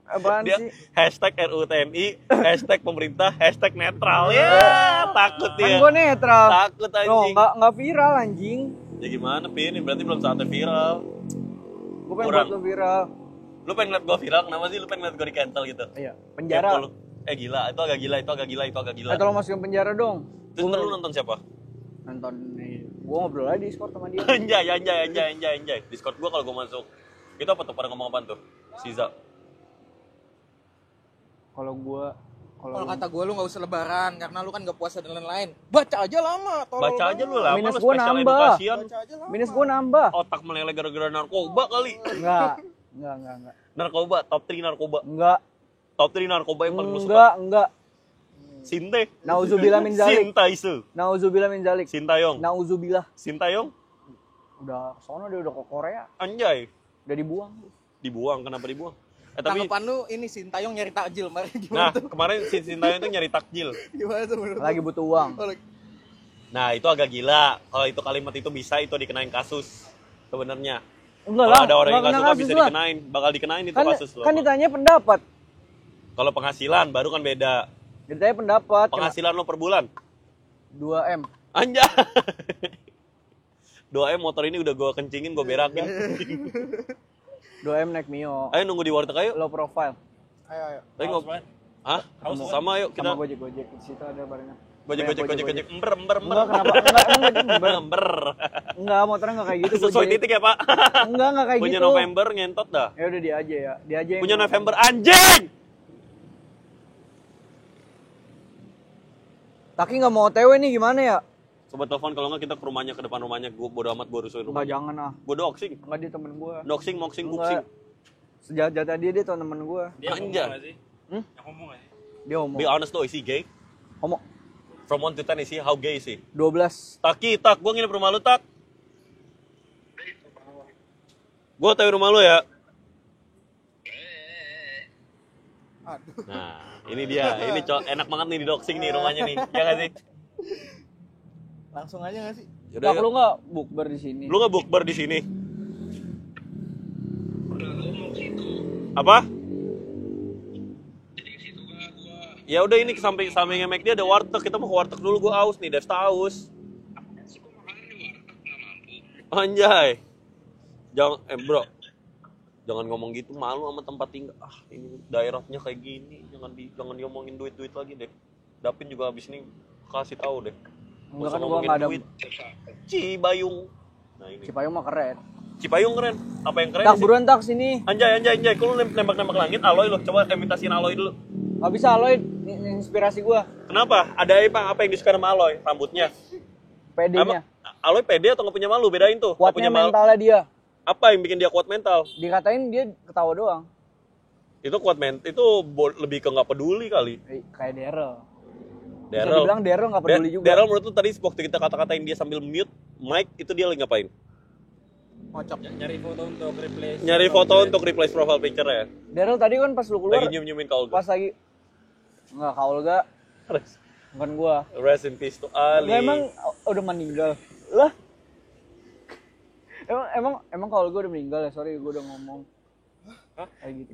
Apaan Dia sih? hashtag RUU TNI, hashtag pemerintah, hashtag netral. Ya, takut Kan dia. gue netral. Takut No, anjing. nggak viral anjing. Ya gimana, Pin? Berarti belum saatnya viral. Gue pengen Kurang. buat lo viral. Lu pengen ngeliat gue viral, kenapa sih lu pengen ngeliat gue di cancel gitu? Iya, penjara. Kepo lu. Gila, itu agak gila. Tolong masukin penjara dong. Terus ntar lu nonton siapa? Nonton nih. Gue ngobrol aja di Discord sama dia. Anjay. Discord gua kalau gua masuk. Itu apa tuh, pada ngomong apaan tuh? Siza. Kalau Kalau kata gue lu nggak usah lebaran karena lu kan nggak puasa dan lain-lain. Baca aja lama. tolol Baca aja banget. lu lah, Minus lu gua special nambah. education. Baca aja lama. minus gue nambah. Otak meleleh gara-gara narkoba kali. Enggak. Narkoba, top 3 narkoba. Enggak. Top 3 narkoba yang paling lu suka. Enggak. Sinte. Nauzubillah min zalik. Sintaisu. Nauzubillah min zalik. Sintayong. Nauzubillah. Sintayong. Udah sono dia udah ke Korea. Anjay. Udah dibuang. Dibuang, kenapa dibuang? Tapi Tanggapan lu ini Sintayong nyari takjil kemarin nah, gimana tuh? kemarin si Sintayong itu nyari takjil. Gimana tuh menurut lu? Lagi butuh uang. Oh, lagi- Nah, itu agak gila. Kalau itu kalimat itu bisa itu dikenain kasus sebenarnya. Enggak Kalau lah. ada orang yang nggak nggak kena suka kasus bisa lah. dikenain, bakal dikenain itu Kan, kasus lo. kan ditanya pendapat. Kalau penghasilan baru kan beda. Ditanya pendapat. Penghasilan lo per bulan. 2M. Anjay. 2M motor ini udah gue kencingin, gue berakin. 2M naik Mio. Ayo nunggu di warteg ayo. Low profile. Ayo. Tapi hah? Sama yuk kita. Sama Gojek. Di situ ada barengan. Gojek. Ember. Enggak, kenapa? Ember. Enggak, motornya enggak kayak gitu. Sesuai titik ya, Pak. Enggak kayak gitu. Punya November ngentot dah. Ya udah dia aja ya. Dia aja yang Punya November anjing. Taki nggak mau OTW nih gimana ya? Coba telepon kalau nggak kita ke rumahnya, ke depan rumahnya. Gue bodo amat, gue rusuhin Enggak, rumahnya. jangan ah. Gue doxing. Enggak, dia temen gua. Doxing, moxing, Enggak. buxing. Sejak-jata dia temen gua. Dia ngomong Anjay. nggak sih? Hmm? Yang ngomong nggak sih? Dia homo. Be honest though, is he gay? Homo. From 1 to 10 is he how gay is he? 12. Tak, gue nginep rumah lu, Tak. Gue tahu rumah lu ya. Aduh. Nah, ini dia. Ini enak banget nih di doxing nih rumahnya nih. Ya nggak sih? Langsung aja nggak sih? Yaudah, Tak, lu nggak bukber di sini? lu nggak bukber di sini? Apa? Ya udah ini sampingnya Mac dia ada warteg. Kita mau ke warteg dulu. Gue aus nih, Devsta aus. Anjay. Jangan, bro. Jangan ngomong gitu, malu sama tempat tinggal. Ah, ini daerahnya kayak gini. Jangan diomongin duit lagi deh. Dapin juga habis ini kasih tahu deh. Enggak Usah kan gua ngomongin nggak ada. duit. Cipayung. Nah ini. Cipayung mah keren. Cipayung keren. Apa yang keren Tak, sih? buruan tak sini. Anjay. Kalau lu nembak langit, Aloy lu. Coba imitasiin Aloy dulu. Nggak bisa Aloy, inspirasi gua. Kenapa? Ada apa yang disuka sama Aloy? Rambutnya. PD-nya. Aloy pede atau nggak punya malu? Bedain tuh. Nggak Kuatnya punya malu. mentalnya dia. Apa yang bikin dia kuat mental? Dikatain dia ketawa doang. Itu kuat mental. Itu lebih ke nggak peduli kali. Kayak Daryl. Bisa Daryl. dibilang Daryl nggak peduli juga. Daryl menurut lu tadi waktu kita kata-katain dia sambil mute mic, itu dia lagi ngapain? Ngocok. Nyari foto untuk replace. Nyari foto untuk replace profile picture ya. Daryl tadi kan pas lu keluar, Lagi nyium-nyiumin Kak Olga. pas lagi nggak Kak Olga, bukan gua. Rest in peace to Ali. Nggak, emang udah meninggal lah. Emang Kak Olga udah meninggal ya? Sorry, gua udah ngomong. Hah? Kayak gitu.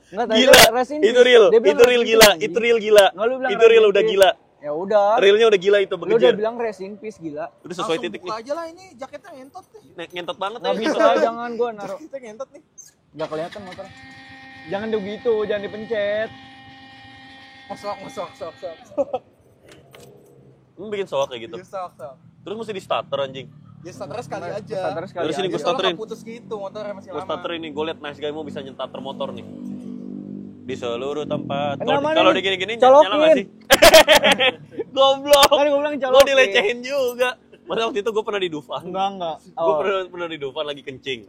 Enggak, tadi Gila. rest in Itu peace. real. Dia bilang Itu real rest in gila. peace, Itu real gila. Nggak, lu bilang Itu real rest in udah peace. gila. Ya udah. Realnya udah gila itu Lu udah bekejar. bilang rest in peace, gila. Udah sesuai Langsung titik nih. buka aja lah ini jaketnya ngentot nih. Ngentot banget Nggak ya. bisa, jangan gua naruh. Kita ngentot nih. Nggak kelihatan motor. Jangan begitu, jangan dipencet. Sok. Lu bikin soak kayak gitu. Sok. Terus mesti di starter anjing. Ya starter sekali aja. Starter sekali Dari sini aja. gua starterin. Kalau putus gitu motornya masih Gue lama. starter ini, gue liat nice guy mau bisa nyentarter motor nih di seluruh tempat. Kenapa Kalau nih? dia gini-gini Colokin. nyala gak sih? Goblok. Kan gua bilang Gue colokin. dilecehin juga. Masa waktu itu gue pernah di Dufan. Enggak. Gue Oh. pernah di Dufan lagi kencing.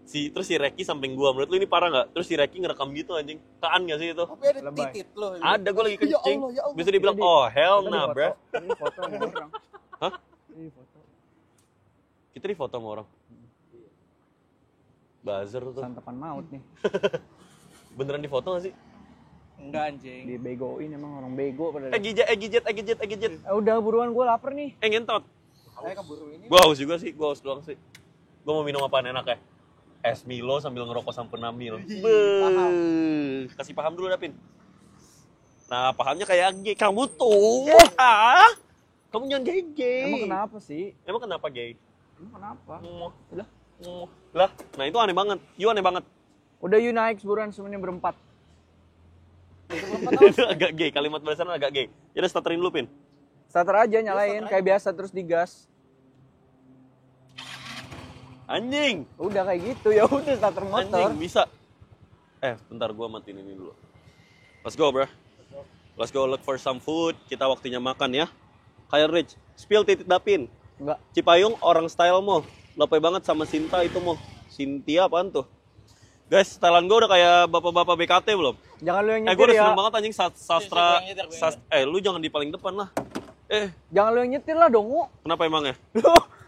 Terus si Reki samping gue. Menurut lu ini parah nggak? Terus si Reki ngerekam gitu anjing. Kaan gak sih itu? Tapi ada Lebay. titit loh. Ada, gue lagi kencing. Ya Allah. Bisa dibilang, oh hell Kita nah di bro. foto. Ini foto sama orang. Hah? Ini foto. Kita di foto sama orang. Buzzer tuh. Santapan maut nih. Beneran di foto gak sih? Enggak anjing. Dibegoin emang orang bego pada. Gijet. Udah buruan, gue lapar nih. Ngentot. Saya keburu ini. Gue haus juga sih, gue haus doang sih. Gue mau minum apaan enak ya? Es Milo sambil ngerokok Sampenamil. Beuh. Kasih paham dulu Dapin. Nah, pahamnya kayak gay. Kamu tuh, kamu jangan gay. Emang kenapa sih? Emang kenapa gay? Emang kenapa? Lah, nah itu aneh banget. You aneh banget. Udah you naik buruan semuanya berempat. Itu agak gay, kalimat balasan agak gay. Jadi starterin lu, Pin. Starter aja nyalain kayak biasa terus digas. Anjing. Udah kayak gitu ya udah starter motor. Anjing, bisa. Bentar gua matiin ini dulu. Let's go, bro. Let's go look for some food. Kita waktunya makan ya. Kyle Rich, spill titik Dapin. Enggak. Cipayung orang style mo. Lope banget sama Sinta itu mo. Cynthia apaan tuh? Guys, stylean gue udah kayak bapak-bapak BKT belum? Jangan lu yang Gue nyetir udah ya. seneng banget anjing sastra. Lu jangan di paling depan lah. Jangan lu yang nyetir lah dongu. Kenapa emangnya?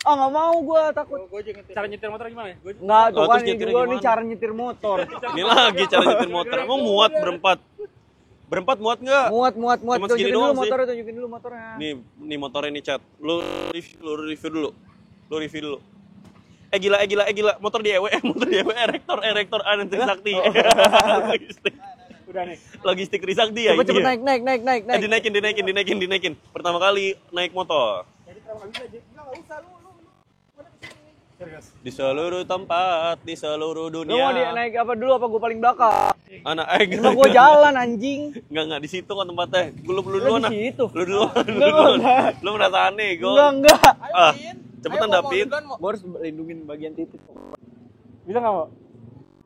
Ah nggak mau gua takut. Cara nyetir motor gimana ya? Nggak tuh Oh, kan terus ini nyetirnya juga nih gimana? cara nyetir motor. Ini lagi cara nyetir motor. Emang muat berempat? Berempat muat nggak? Muat. Cuma segini Tunjukin dulu doang sih. motornya, tunjukin dulu motornya. Nih motornya nih chat. Lu review dulu. Gila. Motor di EW, Erektor Anan Trisakti. Logistik. Udah nih. Logistik Trisakti ya. Cepet iya. naik. Dinaikin. Pertama kali naik motor. Enggak usah lu. Di seluruh tempat, di seluruh Lu dunia. mau naik apa dulu apa gue paling belakang? Anak Emang gue jalan anjing. Enggak di situ kan tempatnya. Lu Lu duluan. di situ. Lu duluan. Lu merasa aneh, Go. Enggak. Ah, cepetan David. Gue harus lindungin bagian titik. Bisa nggak mau?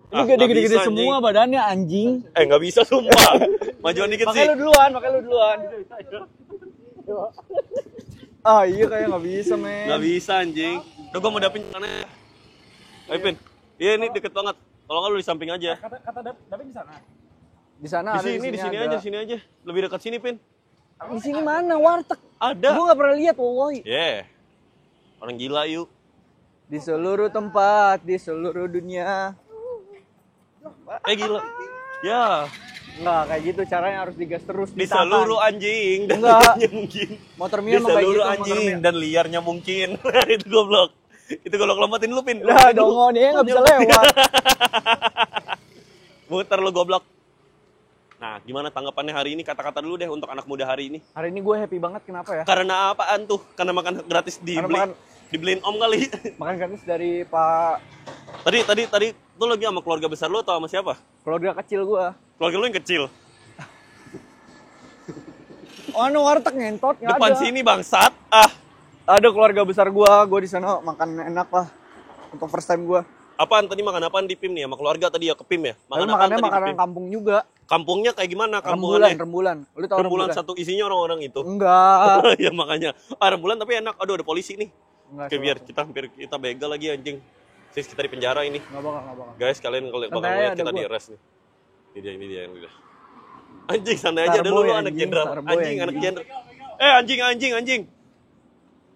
Ini Ah, gede-gede nggak bisa, semua badannya anjing. Nggak bisa sumpah. Majuan dikit sih. Makanya lu duluan. Ah iya kayak nggak bisa men. Nggak bisa anjing. Tuh gua mau dapin sana. Ayo Pin. Iya ini deket banget. Kalau nggak lu di samping aja. Kata David di sana. Di sana ada. Di sini aja. Lebih dekat sini Pin. Di sini mana warteg? Ada. Gue nggak pernah lihat wallahi. Orang gila yuk. Di seluruh tempat, di seluruh dunia. Gila. Ya. Enggak kayak gitu caranya harus digas terus. Di ditahan. seluruh anjing dan Enggak. liarnya mungkin. Motor Di Mia emang kayak seluruh gitu, anjing motor Mia. dan liarnya mungkin. Itu goblok. Itu goblok lompatin lu Pin. Lah dongo dia nggak bisa lewat. Muter lu goblok. Nah, gimana tanggapannya hari ini? Kata-kata dulu deh untuk anak muda hari ini. Hari ini gue happy banget kenapa ya? Karena apaan tuh? Karena makan gratis dibeliin om kali. Makan gratis dari Pak Tadi tuh lagi sama keluarga besar lu atau sama siapa? keluarga kecil gue. Keluarga lu yang kecil. Oh, anu warteg ngentot nggak Depan ada. sini bangsat. Ah, Ada keluarga besar gue di sana makan enak lah. Untuk first time gue. apaan tadi makan apaan di PIM nih? Sama keluarga tadi ya ke PIM ya? Tapi apaan makannya tadi di makanan PIM? kampung juga. Kampungnya kayak gimana kampungannya? Rembulan. Lu tau Rembulan satu isinya orang-orang itu. Enggak. Ya makanya. Rembulan tapi enak. Aduh ada polisi nih. Enggak. Oke biar kita begal lagi anjing. Sis kita di penjara ini. Enggak bakal. Guys kalian kalau bakal Santai ngeliat ada kita gua. di arrest nih. Ini dia. Anjing santai aja dulu Starboy, anak anjing, jenderal. Starboy, Anjing anak anjing. jenderal. Anjing.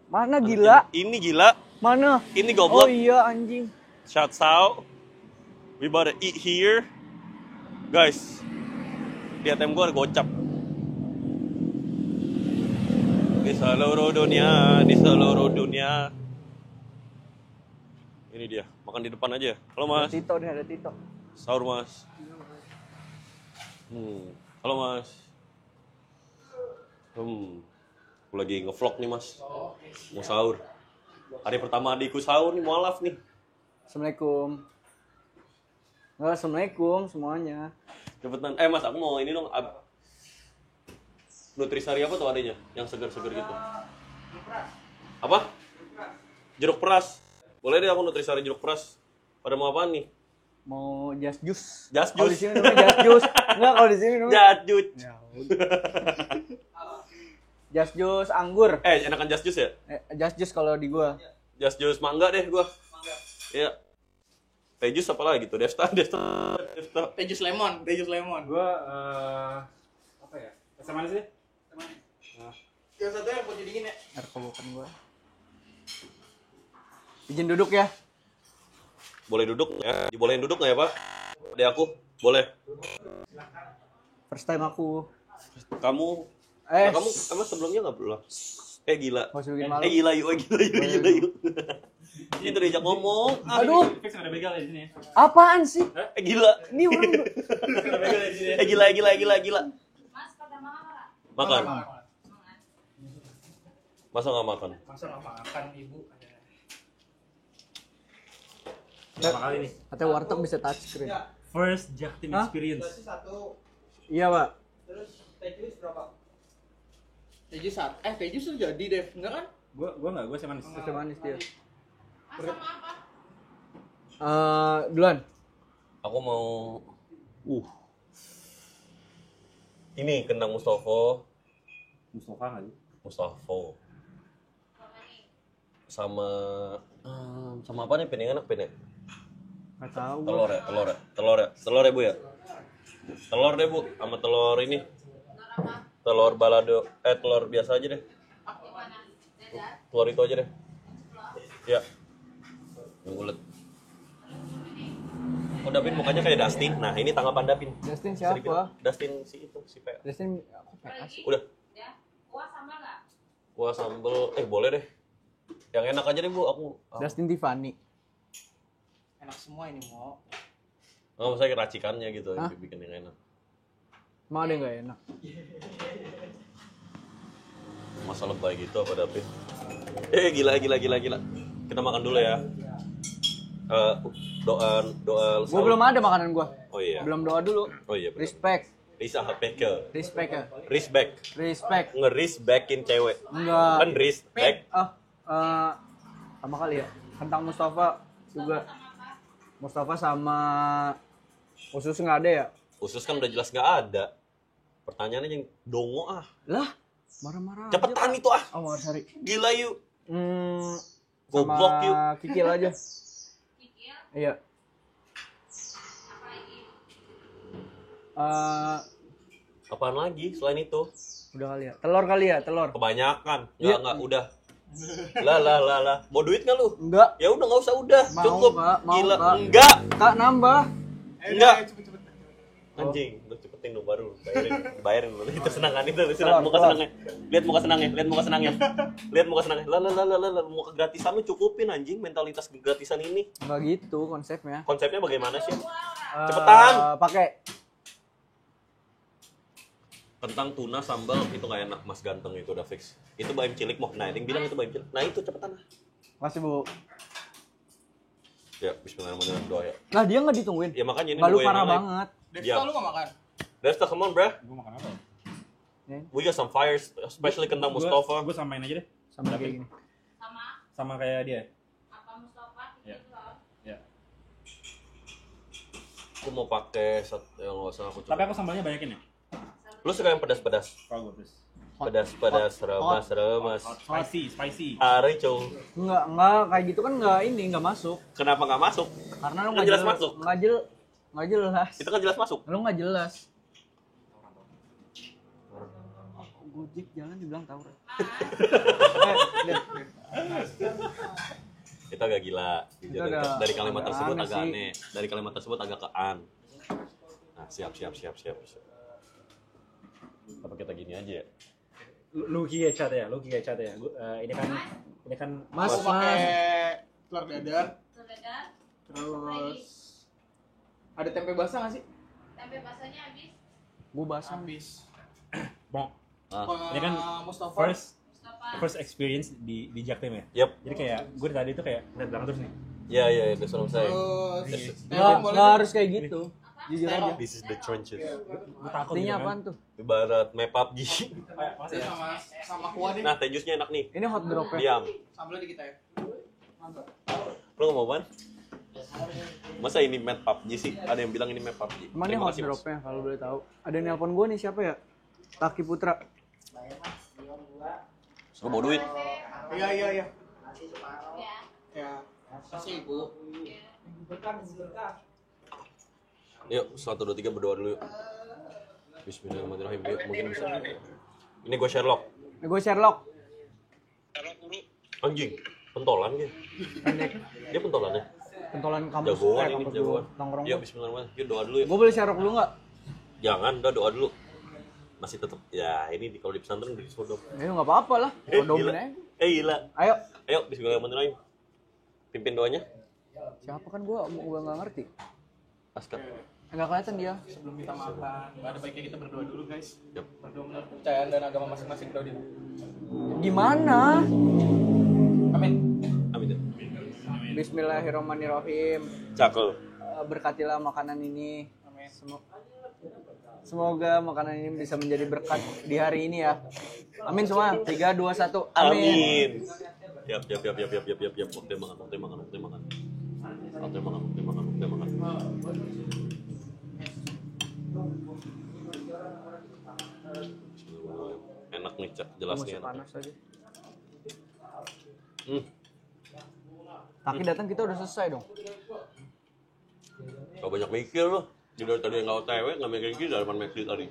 Mana gila? Ini gila. Mana? Ini Oh goblok. iya anjing. Shouts out. We about to eat here. Guys. Di ATM gua ada gocap. Di seluruh dunia. Ini dia, makan di depan aja. Halo Mas. Ada Tito. Sahur Mas. Halo Mas. Aku lagi ngevlog nih Mas. Mau sahur. Hari pertama adikku sahur nih, mualaf nih. Assalamualaikum. Enggak, assalamualaikum semuanya. Cepetan. Mas aku mau ini dong. Nutrisari apa tuh adanya? Yang segar-segar gitu. Apa? Jeruk peras. Boleh deh aku nutrisari jeruk peras. Pada mau apaan nih? Mau just juice. Just Kalau di juice. sini namanya just juice. Enggak, kalau di sini namanya Just juice. just juice anggur. Enakan just juice ya? Just juice kalau di gua. Just juice mangga deh gua. Iya. Teh jus apa lagi tuh? Devta. Teh jus lemon. Gua apa ya? Es manis deh. Yang satu yang buat dingin ya. Bukan gua. Izin duduk ya. Boleh duduk ya? Dibolehin duduk nggak ya Pak? Adek aku? Boleh. First time aku. Kamu? Eh, Kamu emang sebelumnya nggak belum? Gila. Nggak usah bikin malu. Gila yuk. Itu diajak ngomong. Aduh, Fix ada begal di sini. apaan sih? Gila. Ini orang Ada begal di sini. Gila. Mas, pada makan nggak? Makan. Masa nggak makan? Masa nggak makan ibu? Pertama kali nih. katanya warteg bisa touchscreen. First Jaktim Hah? experience. Satu. Iya, Pak. Terus teh jus berapa? Teh jus satu. Teh jus tuh jadi deh, enggak kan? Gua enggak, gua es manis. Susu manis dia. Mas sama apa? Duluan. Aku mau. Ini kentang Mustofa. Mustafa nggak sih? Mustofa. Sama apa nih Pin yang enak Pin ya? Nggak tahu. Telur ya Bu ya? Telur deh Bu, sama telur ini. Telur balado, telur biasa aja deh. Telur itu aja deh. Ya. Yang bulat. Oh Dapin mukanya kayak Dustin. Nah ini tanggapan Dapin. Dustin Bisa dibilang. siapa? Dustin si itu, si P. Dustin aku PA sih. Udah. Ya, kuah sama nggak? Kuah sambel, boleh deh. Yang enak aja deh Bu, aku. Dustin Tiffany. Enak semua ini mau. Nggak usah racikannya gitu, Hah? bikin yang enak. Emang ada yang nggak enak? Masa lebay gitu apa David? Gila. Kita makan dulu ya. doa Gue belum ada makanan gue. Oh iya. Belum doa dulu. Oh iya. Bener. Respect. Risa Hapeke. Respect ya. Respect. Respect. Nge-respectin cewek. Enggak. Kan respect. Sama kali ya. Kentang Mustafa juga. Mustafa sama usus nggak ada ya? Usus kan udah jelas nggak ada. Pertanyaannya yang dongo ah. Lah, marah-marah. Cepetan itu ah. Oh, mau cari. Gila yuk. Goblok Goblok yuk. Kikil aja. Kikil, Iya. apa lagi? Apaan lagi selain itu? Udah kali ya. Telur kali ya, telur. Kebanyakan. Iya. Enggak, udah. Lah. Mau duit nggak lu? Enggak. Ya udah nggak usah udah. Mau, Cukup. Kak. Mau, Gila. Kak. Enggak. Kak nambah. Enggak. Anjing, lu cepetin lu baru bayarin lu. Itu senang kan itu, senang muka senangnya. Lihat muka senangnya. Lihat muka senangnya. Lah, muka gratisan lu cukupin anjing mentalitas gratisan ini. Enggak gitu konsepnya. Konsepnya bagaimana sih? Cepetan. Pakai Kentang tuna sambal itu nggak enak Mas Ganteng itu udah fix. Itu bayam cilik mau. Nah, yang bilang itu bayam cilik. Nah, itu cepetan lah. Masih, Bu. Ya, bismillahirrahmanirrahim doa ya. Lah dia enggak ditungguin. Ya makanya ini Nggak, lu gue yang parah ngalahin. banget. Devta lu gak makan? That's the come on, bruh. Gue makan apa ya? We got some fires, especially kentang Mustafa. Gue samain aja deh. Sama kayak gini. Sama kayak dia. Apa Mustafa? Ya. Gitu loh. Ya. Aku mau pakai yang nggak usah aku Tapi coba. aku sambalnya banyakin ya. Lu suka yang pedas-pedas? Kalau gue terus. Pedas-pedas, remas. Spicy. Are cow. Enggak kayak gitu kan enggak masuk. Kenapa nggak masuk? Karena lu Kan jelas masuk. Enggak jelas. Itu kan jelas masuk. Lu enggak jelas. Gojek jalan dibilang tawuran. Itu agak gila. Itu agak- Dari kalimat agak tersebut aneh agak sih. aneh. Dari kalimat tersebut agak kean. Nah, siap. Apa kita gini aja ya? Lu kayak cat ya. Ini kan Mas, Aku pakai telur dadar, Telur dadar, terus ada tempe basah nggak sih? tempe basahnya habis. gua basah. Habis. mau Ah. Ini kan Mustafa. first experience di Jaktim ya. Yep. Jadi kayak gue tadi tuh kayak ngeliat belakang terus nih. Iya, that's what I'm saying. Terus Enggak harus kayak gitu. Jujur aja. This is the trenches. Gue takut Artinya gitu kan. apaan tuh? Ibarat map PUBG. Kayak, Mas, ya. sama kuah deh. Nah, teh jusnya enak nih. Ini hot drop ya. Diam. Sambelnya dikit ya. Mantap. Lu ngomong apaan? Masa ini map PUBG sih? Ada yang bilang ini map PUBG. Emang ini Terima hot kasih, Mas. dropnya kalau boleh tahu. Ada yang nelpon gua nih siapa ya? Taki Putra. Lu mau duit? Iya. Ya. Ya. Kasih Ibu. Yuk, 1, 2, 3 berdoa dulu yuk. Bismillahirrahmanirrahim. Yuk, mungkin bisa. Ini gue Sherlock. Ini gue Sherlock. Anjing, pentolan dia. Pendek. Dia pentolannya. Pentolan kampus. Jagoan ini, kampus jagoan. Nongkrong. Yuk, bismillahirrahmanirrahim. Yuk, doa dulu yuk. Gue boleh Sherlock dulu nggak? Jangan, udah doa dulu. Masih tetap ya ini kalau di pesantren udah disodok. Ya nggak apa-apa lah. Kodomin Gila. aja. Gila. Ayo. Ayo, bismillahirrahmanirrahim. Pimpin doanya. Siapa kan gua nggak ngerti. Askar. Enggak kelihatan dia. Sebelum kita makan, ada baiknya kita berdoa dulu guys. Yap. Berdoa menurut kepercayaan dan agama masing-masing bro. Gimana? Amin. Amin. Ya. Bismillahirrahmanirrahim. Cakep. Berkatilah makanan ini. Amin. Semoga makanan ini bisa menjadi berkat di hari ini ya. Amin semua. 3, 2, 1. Amin. Amin. Yap. Waktu makan. Enak nih, Cak. Jelas nih Masih enak. panas aja. Taki datang kita udah selesai dong. Gak banyak mikir loh. Jadi dari tadi nggak OTW, nggak mikir gini dari mana mikir tadi.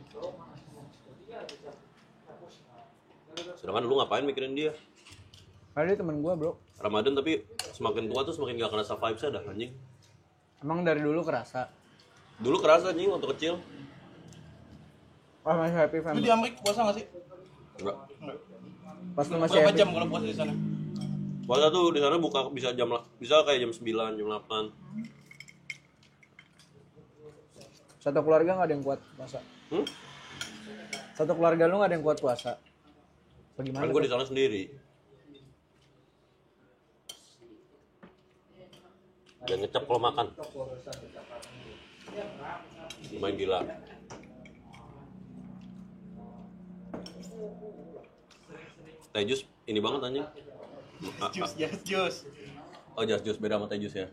Sedangkan lu ngapain mikirin dia? Karena dia temen gua bro. Ramadan tapi semakin tua tuh semakin gak kerasa vibes-nya dah anjing. Emang dari dulu kerasa. Dulu kerasa anjing waktu kecil. Pas masih happy Lu family. di Amerika puasa nggak sih? Enggak. Pas lu masih Berapa happy. jam kalau puasa di sana? Puasa tuh di sana buka bisa kayak jam 9, jam 8. Satu keluarga nggak ada yang kuat puasa. Satu keluarga lu nggak ada yang kuat puasa. Bagaimana? Kan gue di sana sendiri. Dan ngecap kalau makan. Lumayan gila. Teh jus ini banget anjing. Jus. Oh, jus beda sama teh jus ya.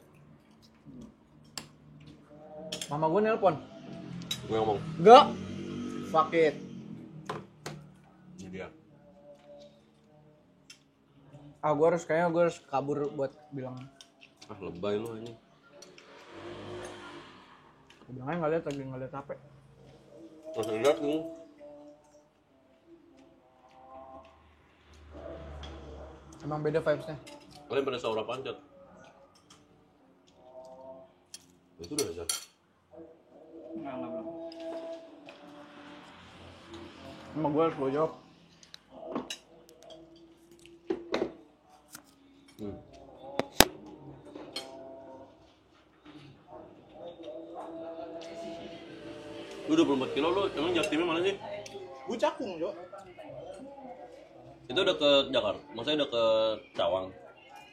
Mama gue nelpon. Gue ngomong, Enggak. Fuck it. ini dia. Kayaknya gue harus kabur buat bilang. Ah, lebay lu anjing. Gue bilangnya nggak lihat HP. Masih lihat nih. Emang beda vibes-nya. Kalian pada sahur apaan, Cot? Itu udah Cot. Belum. Emang gue harus jawab. Hmm. Lu 24 kilo lu, emang Jaktimnya mana sih? Gue Cakung, Jo. Itu udah ke Jakarta, maksudnya udah ke Cawang.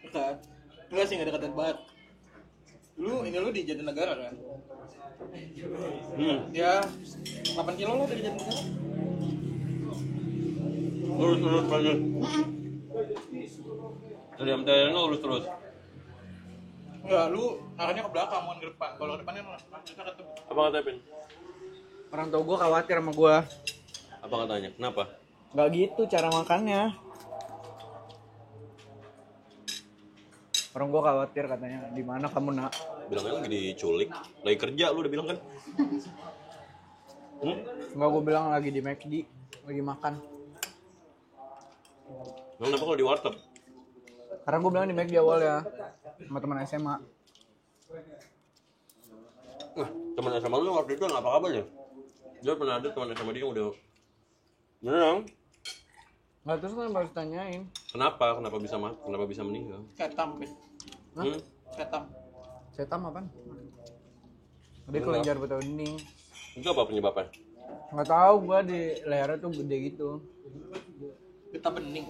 Dekat. Enggak sih, enggak dekat banget. Lu di Jatinegara kan? Ya 8 kilo lah dari Jatinegara. Lurus aja. Dari MTN lu lurus terus. Enggak, lu arahnya ke belakang, bukan ke depan. Kalau ke depannya kita ketemu. Apa kata Pin? Orang tua gue khawatir sama gue. Apa katanya? Kenapa? Nggak gitu cara makannya. Orang gue khawatir katanya. Di mana kamu nak? Bilangnya lagi diculik, lagi kerja lu udah bilang kan? Enggak, gue bilang lagi di McD, lagi makan. Emang kenapa kalau di warteg? Karena gue bilang di McD awal ya, sama teman SMA. Nah, teman SMA lu waktu itu nggak apa kabar ya? Dia pernah ada teman SMA dia yang udah beneran. Nggak, terus kan harus tanyain. Kenapa bisa meninggal? Ketam, Pin. Hah? Ketam. Setam apaan? Dia kelenjar betul dinding. Itu apa penyebabnya? Nggak tahu, gue di lehernya tuh gede gitu. Getah bening.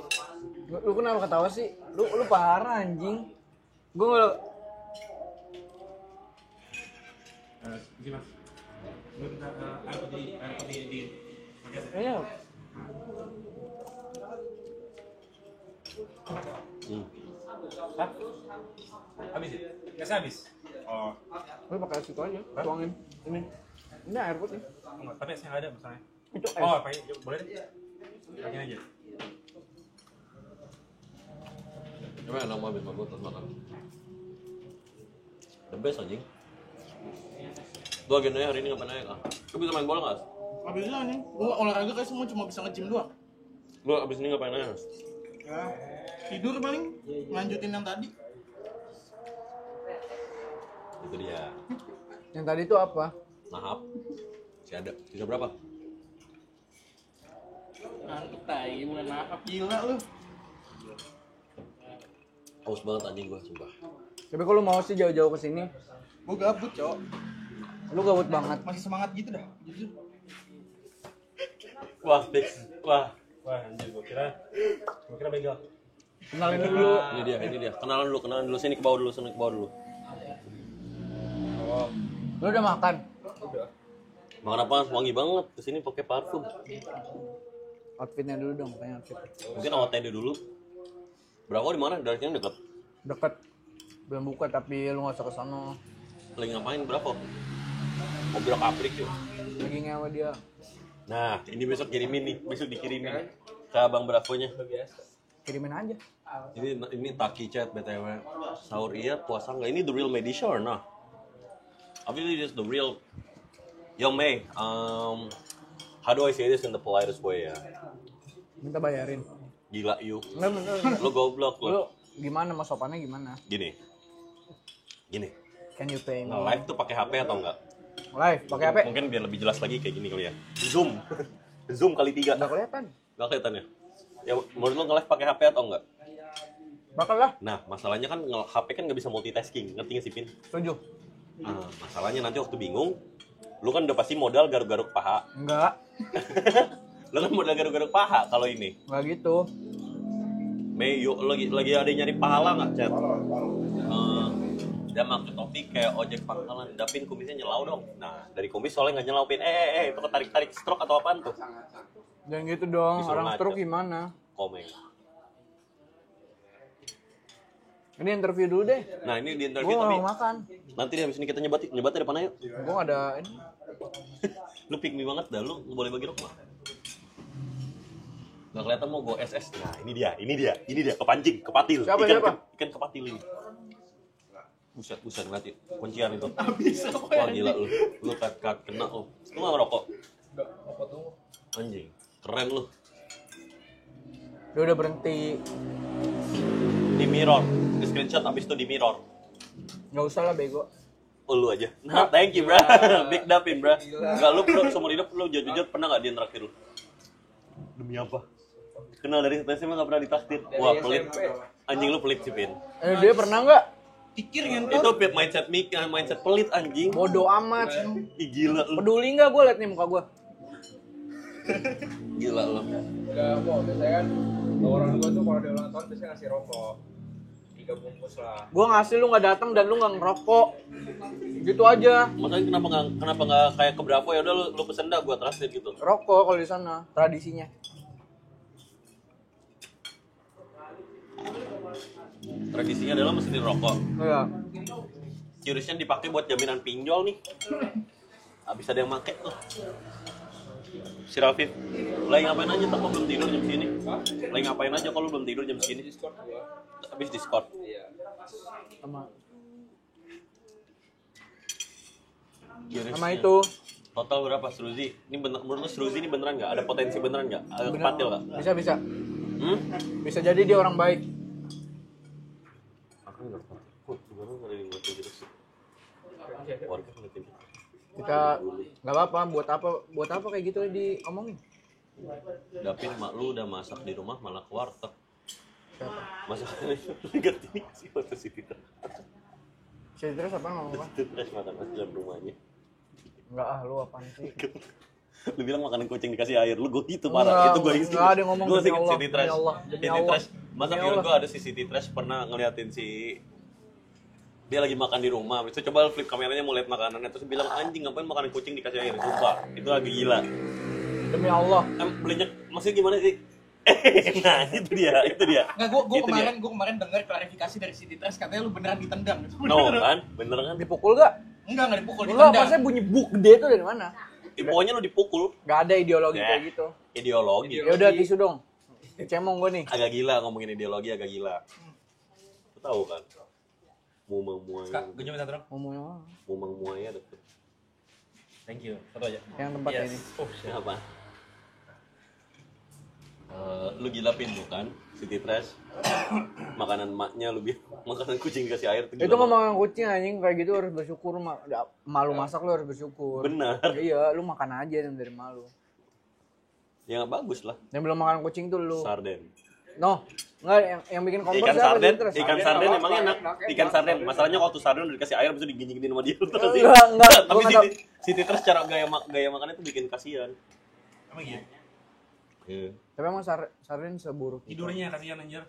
Lu kenapa ketawa sih? Lu parah anjing. Gue nggak. Gimana? Lu minta air putih di Iya. Hah? Habis ya? Gasnya habis? Oh, Lu pakai situ aja, tuangin. Ini air putih. enggak, tapi saya nggak ada misalnya. Itu es. Oh, pakai, boleh deh? Pakai aja. Coba enak mau habis mabuk terus makan. The best anjing. Lu agendanya hari ini ngapain aja kak? Lu bisa main bola nggak? Nggak bisa nih. Gua olahraga kayak semua cuma bisa nge-gym doang. Lu abis ini ngapain aja? Ya, tidur paling. Lanjutin yang tadi. Itu dia. Yang tadi itu apa? Nahap. Masih ada. Sisa berapa? Ngantuk tai, bukan apa gila lu. Haus banget anjing gua, sumpah. Tapi kalau mau sih jauh-jauh ke sini, Gua gabut, Cok. lu gabut banget. Masih semangat gitu dah. Jujur. Wah, fix. Wah. Wah, anjir, gua kira begal. Kenalin dulu. Ini dia. Kenalan dulu. Sini ke bawah dulu. Lu udah makan? Makan apa? Wangi banget. Kesini pakai parfum. Outfitnya dulu dong, tanya outfit. Mungkin awal tadi dulu. Berapa di mana? Dari sini dekat. Deket. Belum buka tapi lu nggak usah kesana. Lagi ngapain? Berapa? Mobil kaprik yuk. Lagi ngewe dia. Nah, ini besok kirimin nih. Besok dikirimin ke abang Bravonya. Kirimin aja. Ini Taki chat BTW. Sahur iya, puasa enggak? Ini the real Medisha or nah? Obviously this is the real. Yo May, how do I say this in the politest way ya? Minta bayarin. Gila you. Enggak bener. Lo goblok Lu lo. gimana, mas sopannya gimana? Gini. Can you pay me? Live tuh pakai HP atau enggak? Live, pakai HP? Mungkin biar lebih jelas lagi kayak gini kali ya. Zoom kali 3. Nggak kelihatan. Gak kelihatan ya? Ya menurut lo nge-live pakai HP atau enggak? Bakal lah. Nah, masalahnya kan HP kan nggak bisa multitasking, ngerti nggak sih Pin? Setuju. Masalahnya nanti waktu bingung, lu kan udah pasti modal garuk-garuk paha. Enggak. Lu kan modal garuk-garuk paha kalau ini. Enggak gitu. Mei, yuk lagi ada yang nyari pahala nggak, Chat? Dia pakai topi kayak ojek pangkalan. Dapin kumisnya nyelau dong. Nah, dari kumis soalnya nggak nyelau, Pin. Itu ketarik-tarik stroke atau apaan tuh? Jangan gitu dong, Disuruh orang ngaco. stroke gimana? Komeng. Ini interview dulu deh. Nah, ini di interview Gue tapi mau makan. nanti di habis ini kita nyebatnya depan ayo. Gue gak ada ini. Lu pick me banget dah, lu boleh bagi rokok. Gak kelihatan mau go SS. Nah, ini dia, kepancing, kepatil. Siapa? Ikan kepatil ini. Buset ngeliatin kuncian itu. Wah gila lu. Lu kat kena lu. Lu gak ngerokok? Enggak, apa tuh? Anjing, keren lu. Dia udah berhenti. Di mirror, di screenshot abis itu di mirror. Gak usah lah bego. Oh lu aja. Nah, thank you bro. Big Dapin bro. Gak lu bro, seumur hidup lu jujur pernah gak dia traktir lu? Demi apa? Kenal dari SMA gak pernah ditraktir. Wah pelit. Anjing lu pelit sih Pin. Dia pernah nggak? Pikir ngentot. Itu mindset pelit anjing. Bodoh amat. Ih gila lu. Peduli nggak gue liat nih muka gue? Gila lu. Enggak, kok biasanya kan orang tua tuh kalau dia ulang tahun biasanya ngasih rokok 3 bungkus lah. Gue ngasih lu nggak datang dan lu nggak ngerokok. Gitu aja. Makanya kenapa nggak kayak ke Bravo ya udah lu pesen dah gua traktir gitu. Rokok kalau di sana tradisinya. Tradisinya adalah mesin rokok. Iya. Jurusnya dipakai buat jaminan pinjol nih. Habis ada yang make tuh. Si Rafif, lagi ngapain aja tak belum tidur jam segini? Lagi ngapain aja kalau belum tidur jam segini? Discord gua. Habis Discord. Iya. Sama Jurusnya. sama itu. Total berapa Struzi? Ini bener, menurut lu Struzi ini beneran nggak? Ada potensi beneran nggak? Ada kepatil nggak? Bisa. Hmm? Bisa jadi dia orang baik. Aku nggak tahu. Kok gimana nggak ada yang ngeliatin gitu sih? Warga ngeliatin gitu. Kita nggak apa-apa. Buat apa kayak gitu diomongin? Dapin mak lu udah masak di rumah malah ke warteg. Masakannya ganti nih sih foto si Tita. Saya terus apa ngomong apa? Itu trash makan nasi dalam rumahnya. Enggak lu apaan sih? Lu bilang makanan kucing dikasih air, lu gue itu Enggak, parah. Itu gue isi. enggak ada yang ngomong Gue demi sih Allah, City Trash. demi Allah, demi City Allah. Trash. Masa Demi video Allah. gue ada si City Trash pernah ngeliatin si dia lagi makan di rumah, habis itu coba flip kameranya mau lihat makanannya terus bilang anjing ngapain makanan kucing dikasih air, sumpah itu lagi gila. Demi Allah. Belinya maksudnya gimana sih? Nah itu dia. Enggak, gua Itu dia. kemarin dengar klarifikasi dari City Trash katanya lu beneran ditendang. No kan, bener kan? Dipukul gak? Enggak dipukul, Enggak, ditendang. maksudnya bunyi buk gede itu dari mana? Pokoknya lu dipukul. Gak ada ideologi Ya. kayak gitu. Ideologi. Ya udah tisu dong. Cemong gue nih. Agak gila ngomongin ideologi agak gila. Lu tahu kan? Mumang muaya. Gue cuma satu dong. Ngomongnya apa? Mumang muaya deket. Thank you. Satu aja. Yang tempat ini. Oh, Siapa? Lu gila Pin bukan? City Trash. Makanan emaknya lu bilang makanan kucing dikasih air tuh gila. Itu ngomong kucing anjing kayak gitu harus bersyukur. Malu masak lu harus bersyukur. Benar. Iya, lu makan aja yang dari malu. Ya nggak bagus lah. Yang belum makan kucing tuh lu. Sarden. No, enggak yang bikin kompor Ikan siapa sarden, sih, terus? ikan sarden emang enak. Ikan sarden, masalahnya waktu sarden udah dikasih air bisa digigit-gigitin sama dia. Enggak, Tapi gua nggak City Trash cara gaya makannya tuh bikin kasihan. Emang iya. Iya. Tapi emang sarden seburuk itu. Tidurnya kasihan anjir.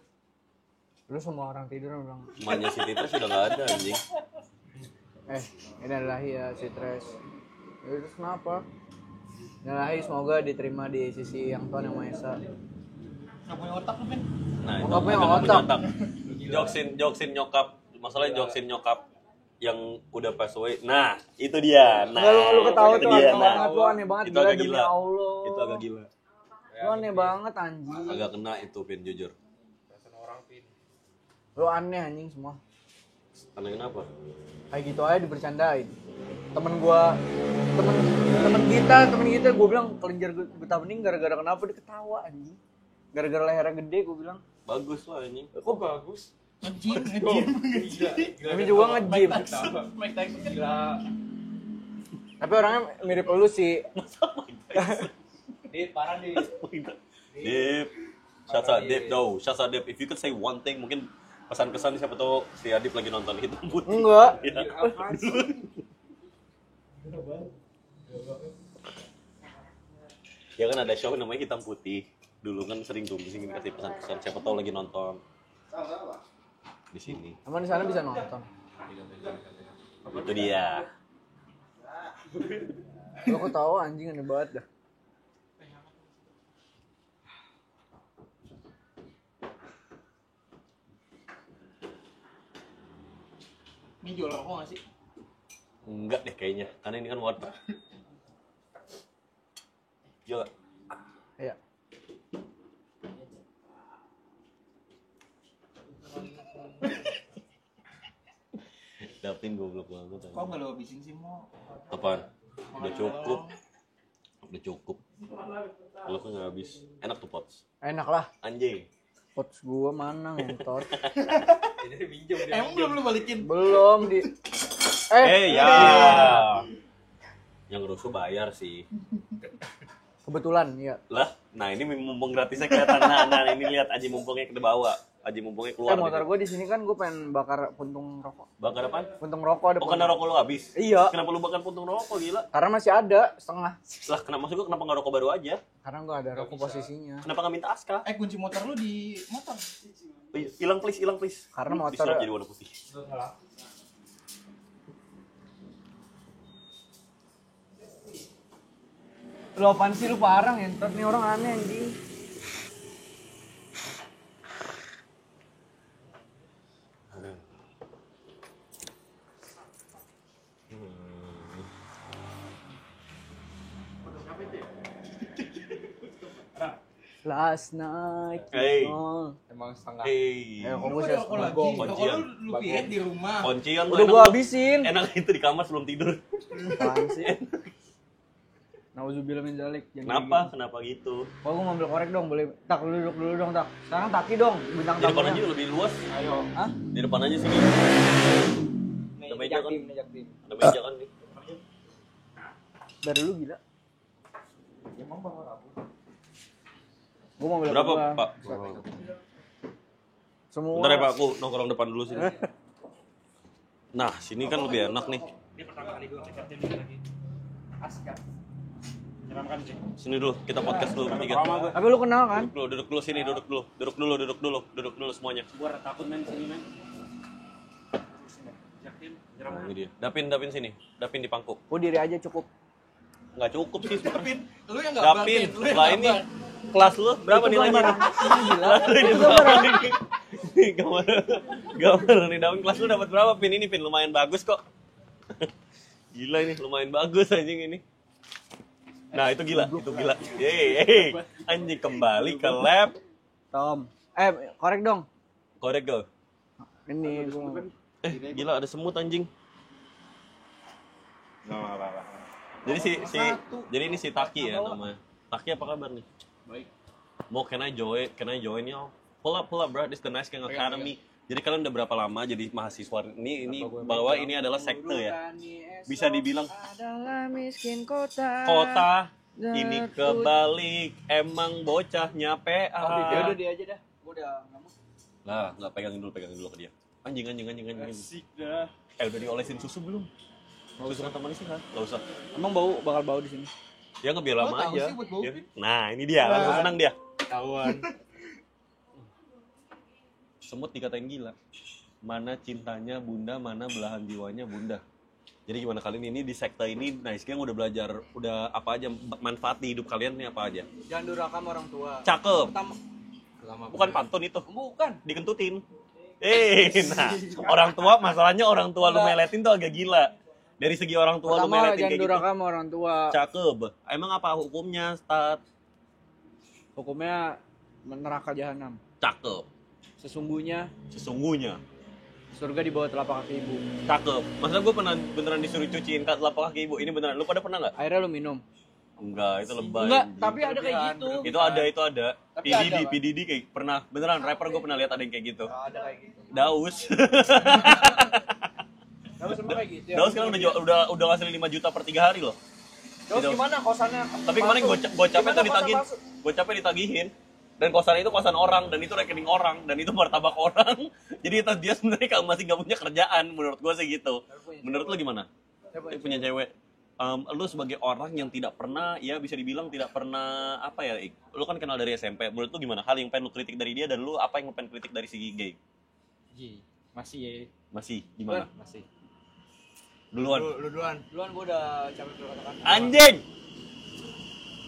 Lu semua orang tidur bilang, Emaknya City Trash udah nggak ada anjing. ini adalah ya si Tres. Ya, terus kenapa? Inilahi semoga diterima di sisi yang Tuhan Yang Maha Esa. Enggak punya otak lu, Ben. Nah, itu Nggak punya nggak otak. Joksin nyokap, masalahnya joksin nyokap yang udah pass away. Nah, itu dia. Nah, Enggak, lu ketawa itu tuh dia. aneh banget, lu aneh banget. Itu Gila, agak demi gila. Allah. Itu agak gila. Lu aneh banget anjing. Agak kena itu Pin jujur. Perasaan orang, Pin. Lu aneh anjing semua. Karena kenapa? Kayak gitu aja dibercandain. Temen kita gue bilang kelenjar getah bening gara-gara kenapa dia ketawa anjing. Gara-gara lehernya gede gue bilang. Bagus lah anjing. Kok bagus? Nge-gym. Kami juga nge-gym. Mike Tyson gila. Tapi orangnya mirip lu sih. Dit, parah dit. Dip. Shouts out Dip. If you could say one thing mungkin pesan-kesan siapa tahu si Adip lagi nonton Hitam Putih. Enggak. Ya. Ya kan ada show namanya Hitam Putih. Dulu kan sering tuh disini kasih pesan-pesan siapa tahu lagi nonton. Di sini. Emang di sana bisa nonton. Itu dia. Aku tahu anjing aneh banget dah. Ini jual rokok nggak sih? Enggak deh kayaknya, karena ini kan water. Jual. Iya. Dapin goblok banget. Kok nggak lo habisin sih mau? Apaan? Udah cukup. Udah cukup. Kalau kan nggak habis. Enak tuh pots. Enak lah. Anjing. Pots gua mana ngentot? Emang belum lo balikin? Belum di. Ya. Yang rusuh bayar sih. Kebetulan ya. Lah, nah ini mumpung gratisnya kelihatan. Nah, ini lihat Aji mumpungnya ke bawah. Aji mumpungnya keluar. Motor gitu. gua di sini kan gua pengen bakar puntung rokok. Bakar apaan? Puntung rokok ada. Oh, karena rokok lu habis? Iya. Kenapa lu bakar puntung rokok, gila? Karena masih ada setengah. Lah, kenapa maksud gua kenapa nggak rokok baru aja? Karena gua ada rokok posisinya. Kenapa nggak minta Aska? Kunci motor lu di motor. Hilang please. Karena motor. Disulap jadi warna putih. Lu apaan sih lu parang entot nih orang aneh anjing. Last night. Hey. Oh. Emang setengah. Hey. Kok Lu gua ada rokok lagi. Rokok Kuncian. lu pirit di rumah. Kuncian tuh Udah enak gua tuh. habisin. Enak itu di kamar sebelum tidur. Apaan sih? Nauzubillah min dzalik. Kenapa gitu? Oh, gua mau ambil korek dong, boleh. Tak, lu duduk dulu dong, tak. Sekarang taki dong, bintang Di depan tamunya. aja lebih luas. Ayo. Hah? Di depan aja sini. Ada meja kan? Ada meja kan nih. Dari dulu gila. Gua mau ambil Berapa, gua. Pak? Semua. Bentar ya, Pak, aku nongkrong depan dulu sini. Nah, sini kan lebih enak nih. Dia pertama kali gue ngechat dia dulu lagi. Aska. Menyeramkan sih. Sini dulu, kita podcast dulu bertiga. Tapi lu kenal kan? Duduk dulu sini, duduk dulu semuanya. Gue takut main sini men. Yakin? Nah, ini dia. Dapin sini. Dapin di pangku. Gua diri aja cukup. Nggak cukup sih sebenarnya. Lu yang gambar, Dapin, Pin. Lu yang lah ini gambar. kelas lu berapa nilainya? Kelas lu ini berapa? Gambar nih, Dapin kelas lu dapat berapa Pin? Ini Pin lumayan bagus kok. Gila ini, lumayan bagus anjing ini. Nah, itu gila. Yeay, anjing kembali ke lab. Tom. Korek dong. Korek go. Ini gua. Gila ada semut anjing. Jadi ini si Taki ya namanya. Taki apa kabar nih? Baik. Mau can I join y'all? Pull up bro, this is the Nice Gang Academy. Jadi kalian udah berapa lama jadi mahasiswa? Ini bahwa ini adalah sekte ya. Bisa dibilang Adalah miskin kota. ini kebalik emang bocahnya PA. Ya udah dia aja dah. Gua udah enggak mau. Lah, enggak pegangin dulu ke dia. Anjing. Asik dah. Udah diolesin susu belum? Susu kental manis kan? Enggak usah. Emang bakal bau di sini. Ya nggak biar lama tahu aja. sih buat bau, Ya. Pin? Nah, ini dia, langsung senang dia. Tawan. Semut dikatain gila. Mana cintanya bunda, mana belahan jiwanya bunda. Jadi gimana kalian ini di sekte ini, Nice Gang udah belajar, udah apa aja manfaat di hidup kalian nih apa aja? Jangan durhaka sama orang tua. Cakep. Pertama, Bukan pantun itu. bukan. Dikentutin. Nah, orang tua masalahnya orang tua lu meletin tuh agak gila. Dari segi orang tua lu Pertama meletin jangan kayak gitu. durhaka sama orang tua. Cakep. Emang apa hukumnya, Stat? Hukumnya neraka jahanam. Cakep. Sesungguhnya surga di bawah telapak kaki ibu. Cakep. Masa gue beneran disuruh cuciin telapak kaki ibu? Ini beneran. Lu pada pernah nggak? Akhirnya lu minum. Enggak, itu lebay. Enggak, anjing. tapi ada kayak gitu. Itu ada. Tapi PDD, ada, Pak. PDD kayak pernah. Beneran, rapper gue pernah lihat ada yang kayak gitu. Ada kayak gitu. Daus. Daus sama kayak gitu. Daus sekarang udah ngasih 5 juta per 3 hari loh. Daus gimana kosannya? Tapi kemarin gocapnya tuh ditagih. Gocapnya ditagihin. Dan kosan itu kosan orang, dan itu rekening orang, dan itu martabak orang. Jadi itu dia sebenarnya kalau masih nggak punya kerjaan, menurut gue sih gitu. Menurut lu gimana? Dia punya cewek. Lu sebagai orang yang tidak pernah, ya bisa dibilang tidak pernah apa ya? Lu kan kenal dari SMP. Menurut lu gimana? Hal yang pengen lu kritik dari dia dan lu apa yang pengen kritik dari si gay? Masih Masih gimana? masih. Duluan. Lu duluan. Duluan gua udah capek berkata-kata. Anjing.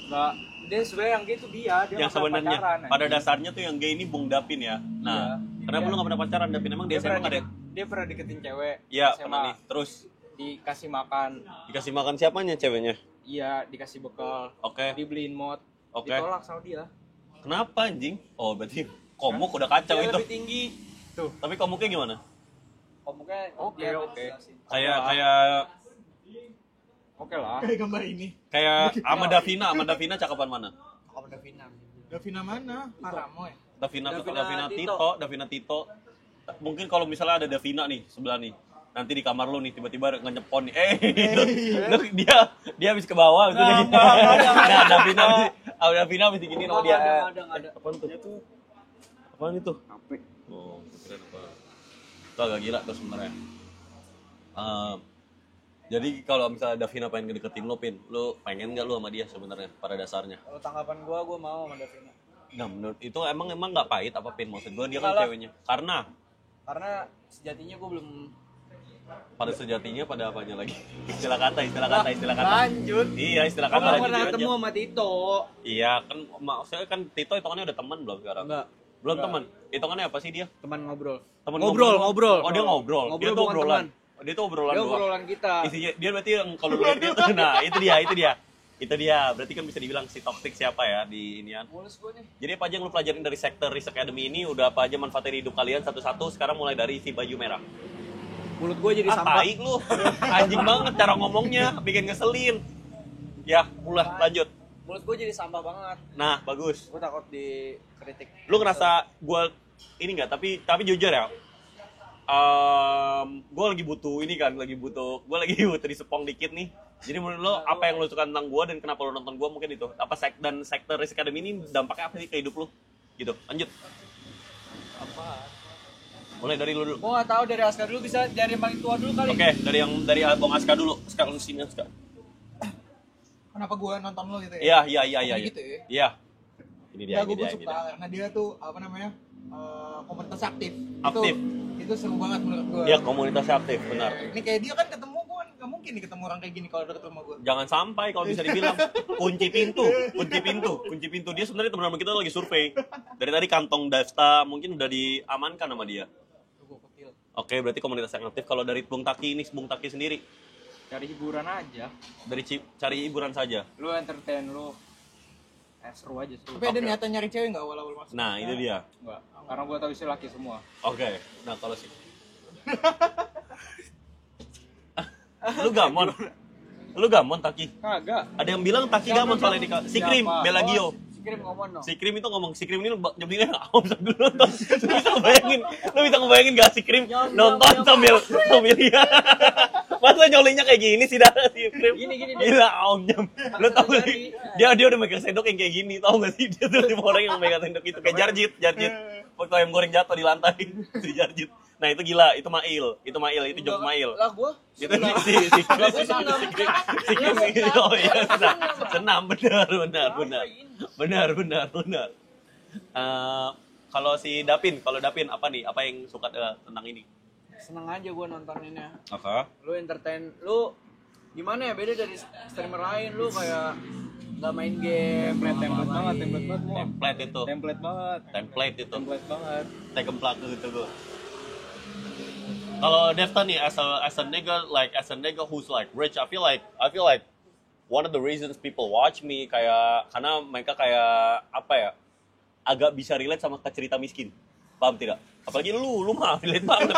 Enggak. Dia sebenarnya yang gitu dia Yang nggak pernah sebenarnya pacaran, pada anjing. dasarnya tuh yang gay ini Bung Dapin ya. Nah, kenapa Iya. lu gak pernah pacaran Dapin? Emang dia dia pernah SMA ada? dia pernah deketin cewek. Iya, SMA. pernah nih. Terus Dikasih makan. dikasih makan siapanya ceweknya? Iya, dikasih bekal. Oke. Dibeliin mod. Oke. Ditolak sama dia. Kenapa anjing? Oh, berarti komuk udah kacau Dia itu. lebih tinggi. Tuh. Tapi komuknya gimana? Komuknya Oke. Oke lah. Kayak gambar ini. Kayak sama Davina cakapan mana? Kamu Davina. Davina mana? Paramo ya? Davina Tito. Mungkin kalau misalnya ada Davina nih sebelah nih. Nanti di kamar lu nih tiba-tiba ngenyepon nih. Dia habis ke bawah gitu. Nah, Davina habis diginiin sama dia. Ada. Apaan tuh? Apaan itu? Apa? Oh, kira apa? Itu agak gila tuh sebenarnya. Jadi kalau misalnya Davina pengen ngedeketin lo, Pin, lo pengen nggak lo sama dia sebenarnya pada dasarnya? Kalau tanggapan gua mau sama Davina. Nah, menurut itu emang nggak pahit apa, Pin? Maksud gua dia kan Enggak lah. ceweknya. Karena Sejatinya gua belum pada sejatinya pada apanya lagi? Istilah kata. lanjut. Iya, istilah Gua kata. nggak lanjut pernah aja. ketemu sama Tito. Iya, kan maksudnya kan Tito hitungannya udah teman belum sekarang? Enggak. Belum teman. Hitungannya apa sih dia? Teman ngobrol. Teman Ngobrol. Oh, dia ngobrol. Dia tuh bukan obrolan. teman. Oh, dia tuh obrolan Dia doang. obrolan kita. Isinya dia berarti yang kalau lu lihat dia tuh, nah itu dia berarti kan bisa dibilang si toxic siapa ya di inian. Mulus gua nih. Jadi apa aja yang lu pelajarin dari sektor Risk Academy ini, udah apa aja manfaatnya di hidup kalian satu-satu, sekarang mulai dari si baju merah. Mulut gua jadi sampah. Baik lu, anjing banget cara ngomongnya, bikin ngeselin. Ya, ulah lanjut. Mulut gua jadi sampah banget. Nah, bagus. Gua takut dikritik. Lu ngerasa gua ini nggak, tapi jujur ya, gue lagi butuh gue lagi butuh disepong dikit nih. Jadi menurut lo apa yang lo suka tentang gue dan kenapa lo nonton gue, mungkin itu apa sektor Risk Academy ini dampaknya apa sih ke hidup lo gitu. Lanjut, Apa? mulai dari lo dulu. Gua nggak tahu dari Aska dulu, bisa dari yang paling tua dulu kali. Oke, dari Bang Aska dulu. Sekarang sini Aska. Kenapa gua nonton lo gitu ya? Iya. Gitu ya? Iya. Ini dia. Ya, gue suka karena dia tuh apa namanya komunitas aktif. Aktif. Itu seru banget menurut gue. Iya, komunitasnya aktif, benar. Ini kayak dia kan ketemu gue kan nggak mungkin nih ketemu orang kayak gini kalau deket rumah gue. Jangan sampai kalau bisa dibilang kunci pintu dia sebenarnya teman-teman kita lagi survei. Dari tadi kantong data mungkin udah diamankan sama dia. Oke, berarti komunitas yang aktif. Kalau dari Bung Taki sendiri Cari hiburan aja. cari hiburan saja. Lu entertain lu. Seru aja seru. Tapi ada niatan nyari cewek nggak awal-awal masuk? Nah, itu dia. Enggak. Karena gua tahu isi laki semua. Oke. Nah, kalau sih Lu gamon Taki. Kagak. Ada yang bilang Taki gamon soalnya di si Krim, Siapa? Belagio. Oh, si Krim ngomong dong. Si Krim itu ngomong, si Krim ini nyebutnya sambil nonton. Lu bisa ngebayangin gak si Krim nonton sambil lihat. Masa nyolinya kayak gini sih dah si Krim. Gini. Gila omnyam. Lu tau gak sih? Jari. Dia udah megang sendok yang kayak gini, tau gak sih? Dia tuh tipe orang yang megang sendok itu kayak Jarjit. Waktu ayam goreng jatuh di lantai, si Jarjit. Nah itu gila, itu Mail, itu Jok Mail. Lah gua Itu si Krim. Oh iya, senam benar. Kalau Dapin apa nih? Apa yang suka tentang ini? seneng aja gua nontoninnya. Apa? Lu entertain, lu gimana ya, beda dari streamer lain. Lu kayak nggak main game, template banget mau. Template banget. Template gitu gua. Kalau Devta nih as a nigga who's like rich, I feel like one of the reasons people watch me karena mereka kayak apa ya, agak bisa relate sama cerita miskin. Paham tidak? Apalagi lu mah relate banget.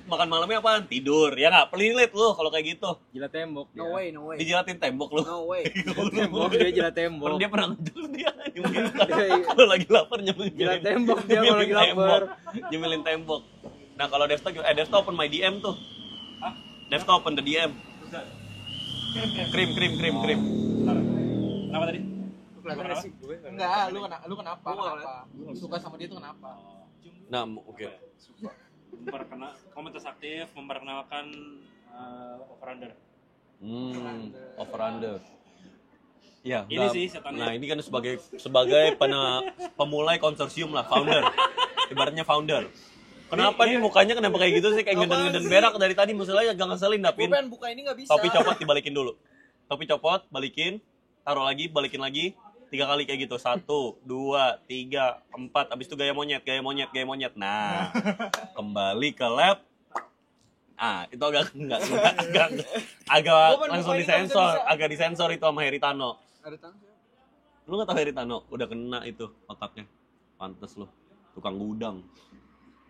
makan malamnya apaan? Tidur. Ya enggak? Relate lu kalau kayak gitu. Jilat tembok dia. No way. Dijelatin tembok lu. No way. Tembok dia jilat tembok. Dia pernah ngejel dia. Mungkin kalau lagi lapar Jilat tembok dia kalau lagi lapar. Nyemilin tembok. Nah, kalau Devta open my DM tuh. Hah? Devta open the DM. Krim. Kenapa tadi? Enggak, lu kenapa? Suka sama dia tuh kenapa? Nah, oke. Komunitas aktif memperkenalkan over-under. Over-under. Ya, Ini sih setannya. Nah, ini kan sebagai pemulai konsorsium lah, founder. Ibaratnya founder. Kenapa nih mukanya kenapa kayak gitu sih? Kayak ngeden-ngeden berak dari tadi. Masalahnya agak ngeselin, Gue Dapin. pengen buka ini nggak bisa. Topi copot, dibalikin dulu. Topi copot, balikin. Taruh lagi, balikin lagi. 3 kali kayak gitu. 1, 2, 3, 4. Abis itu gaya monyet. Nah, kembali ke lab. Itu agak Gua pengen langsung buka ini nggak disensor. bisa. Agak disensor itu sama Heritano. Ada tangga. Lu gak tau Heritano? Udah kena itu otaknya. Pantes lu. Tukang gudang.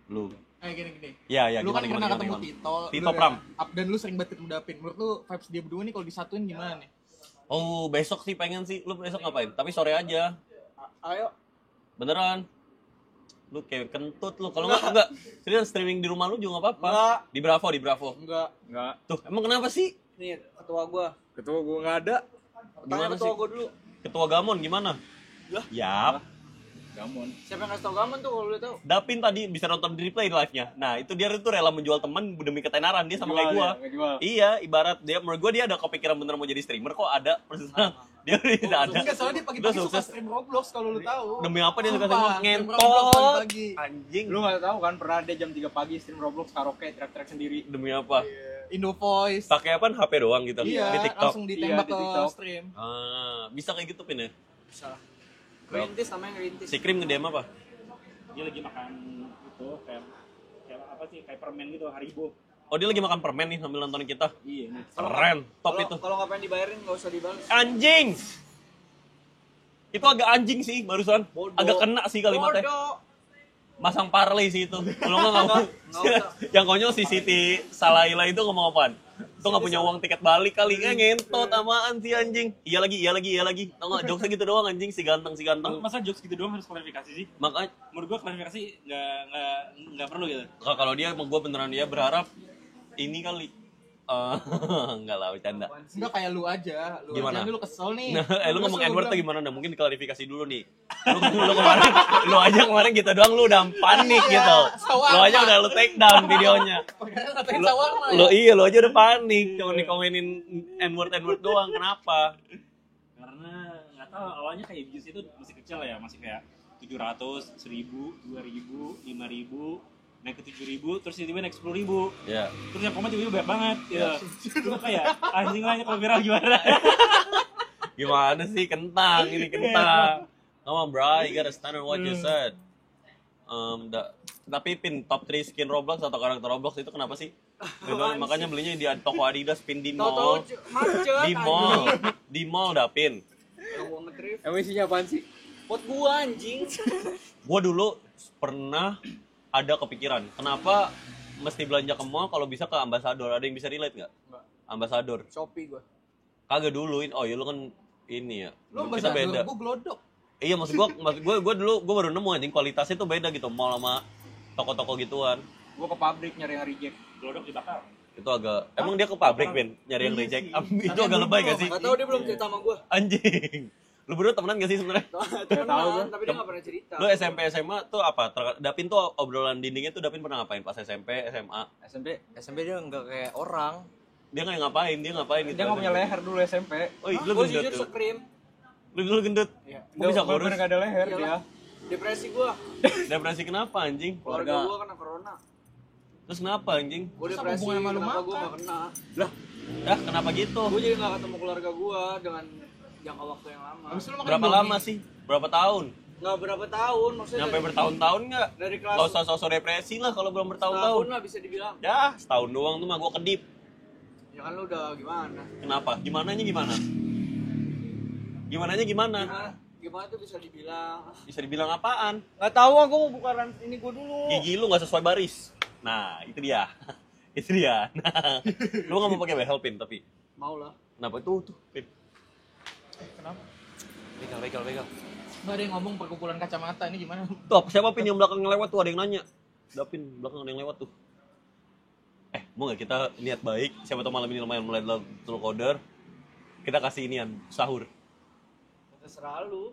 Lu. Gini. Ya, Lu kan gimana, pernah ketemu gimana? Tito. Tito lu Pram. Dan lu sering banget ketemu Dapin. Menurut lu vibes dia berdua nih kalau disatuin gimana nih? Oh, besok sih pengen sih. Lu besok ngapain? Tapi sore aja. Ayo. Beneran. Lu kayak kentut lu. Kalau enggak serius streaming di rumah lu juga enggak apa-apa. Enggak. Di Bravo. Enggak. Tuh, emang kenapa sih? Nih, ketua gua nggak ada. Gimana Tanya ketua sih? gua dulu. Ketua Gamon gimana? Lah? Yap. Siapa yang kasih tau Gaman tuh kalau lu tahu? Dapin tadi bisa nonton di replay live-nya. Nah, itu dia tuh rela menjual teman demi ketenaran dia sama kayak gua. Iya, ibarat dia menurut gua dia ada kepikiran bener mau jadi streamer kok ada persis. Dia tidak ada. Enggak, soalnya dia Udah pagi-pagi suka sukses. stream Roblox kalau lu tahu. Demi apa dia suka Sumpah, stream stream Roblox ngentot? pagi-pagi. Anjing. Lu gak tahu kan pernah dia jam 3 pagi stream Roblox karaoke teriak-teriak sendiri. Demi apa? Indo Voice. Pakai apa? HP doang gitu Iya, di TikTok. langsung ditembak Iya, di ke TikTok. stream. Bisa kayak gitu Pin ya? Bisa. Ngerintis namanya ngerintis. Si Krim nge-DM apa? Dia lagi makan itu kayak apa sih, kayak permen gitu, Haribo. Oh, dia lagi makan permen nih sambil nontonin kita. Iya nih. Keren, top itu. Kalau nggak pengen dibayarin nggak usah dibalas. Anjing. Itu agak anjing sih barusan. Bodoh. Agak kena sih kalimatnya. Bodoh. Masang parley sih itu. Kalau nggak Nggak usah. Yang konyol si Siti Salaila itu ngomong apaan? Itu nggak punya uang tiket balik kali. Ngentot amaan sih anjing. Iya lagi. Tau nggak jokesnya gitu doang anjing si ganteng. Masa jokes gitu doang harus klarifikasi sih? Makanya Menurut gua klarifikasi nggak perlu gitu. kalau dia sama gue beneran dia berharap ini kali. Enggak lah bercanda. Enggak kayak lu aja. Lu Gimana? aja lu kesel nih. Lu Terus ngomong N-word tuh bilang, gimana dah? Mungkin diklarifikasi dulu nih. Lu kemarin, lu aja kemarin gitu doang lu udah panik gitu. Sawarma. Lu aja udah lu take down videonya. "Pakai ngatain sawarma ya?" Lu aja udah panik. Cuma dikomenin N-word doang. Kenapa? Karena nggak tahu, awalnya kayak views itu masih kecil ya, masih kayak 700, 1000, 2000, 5000, naik ke 7000, terus tiba-tiba naik 10.000. Ya. Terus yang komen tiba-tiba banyak banget. Ya. Itu kayak anjing lah, kalau viral gimana? Gimana sih kentang ini kentang. Come on bro, you gotta stand on what you said. Tapi Pin top 3 skin Roblox atau karakter Roblox itu kenapa sih? Makanya belinya di toko Adidas, Pin di mall. Macet. Di mall dah Pin. Gua nge-thrift. Emang isinya apaan sih? Buat gua anjing. Gua dulu pernah ada kepikiran, kenapa mesti belanja ke mall kalau bisa ke Ambasador? Ada yang bisa relate nggak? Enggak. Ambasador. Shopee gua. Kagak dulu, oh ya lu kan ini ya. Lu Kita beda. gua glodok. Iya maksud gua dulu gua baru nemu anjing kualitasnya tuh beda gitu mall sama toko-toko gituan. Gua ke pabrik nyari yang reject. Glodok dibakar. Itu agak emang dia ke pabrik Ben nyari yang reject. Itu agak lebay gak sih? Enggak tahu dia belum cerita sama gua. Anjing. Lu berdua temenan gak sih sebenarnya? Temenan, tapi dia enggak pernah cerita. Lu SMP SMA tuh apa? Dapin tuh obrolan dindingnya tuh Dapin pernah ngapain pas SMP, SMA? SMP dia enggak kayak orang. Dia nggak ngapain gitu. Dia nggak punya leher dulu SMP. Oh, lu Gua gendut jujur tuh. sekrim. Lu dulu gendut. Iya. Kok bisa kurus? Bener gak ada leher dia. Iyalah. Depresi gua. Depresi kenapa anjing? Keluarga gua kena corona. Terus kenapa anjing? Gua Terus apa depresi, hubungannya sama lu kenapa gua makan? enggak kena. Kenapa gitu? Gua jadi enggak ketemu keluarga gua dengan jangka waktu yang lama. Berapa lama sih? Berapa tahun? Enggak berapa tahun, maksudnya Nyampe dari- bertahun-tahun nggak? Dari kelas Gak usah sosok depresi lah kalau belum tahun bertahun-tahun. lah bisa dibilang. Ya, setahun doang tuh mah gua kedip. Ya kan lu udah gimana? Kenapa? Gimananya gimana? Gimananya gimana? Gimana tuh bisa dibilang? Bisa dibilang apaan? Enggak tahu aku mau buka ini gua dulu. Gigi lu nggak sesuai baris. Nah, itu dia. Itu dia. Nah, lu nggak mau pakai behel Pin tapi. Mau lah. Kenapa tuh Pin? Kenapa? Begal. Enggak ada yang ngomong perkumpulan kacamata ini gimana? Tuh, siapa Pin yang belakang lewat tuh? Ada yang nanya. Dapin belakang ada yang lewat tuh. Mau nggak kita niat baik? Siapa tahu malam ini lumayan mulai True Coder. Kita kasih inian sahur. Terserah lu.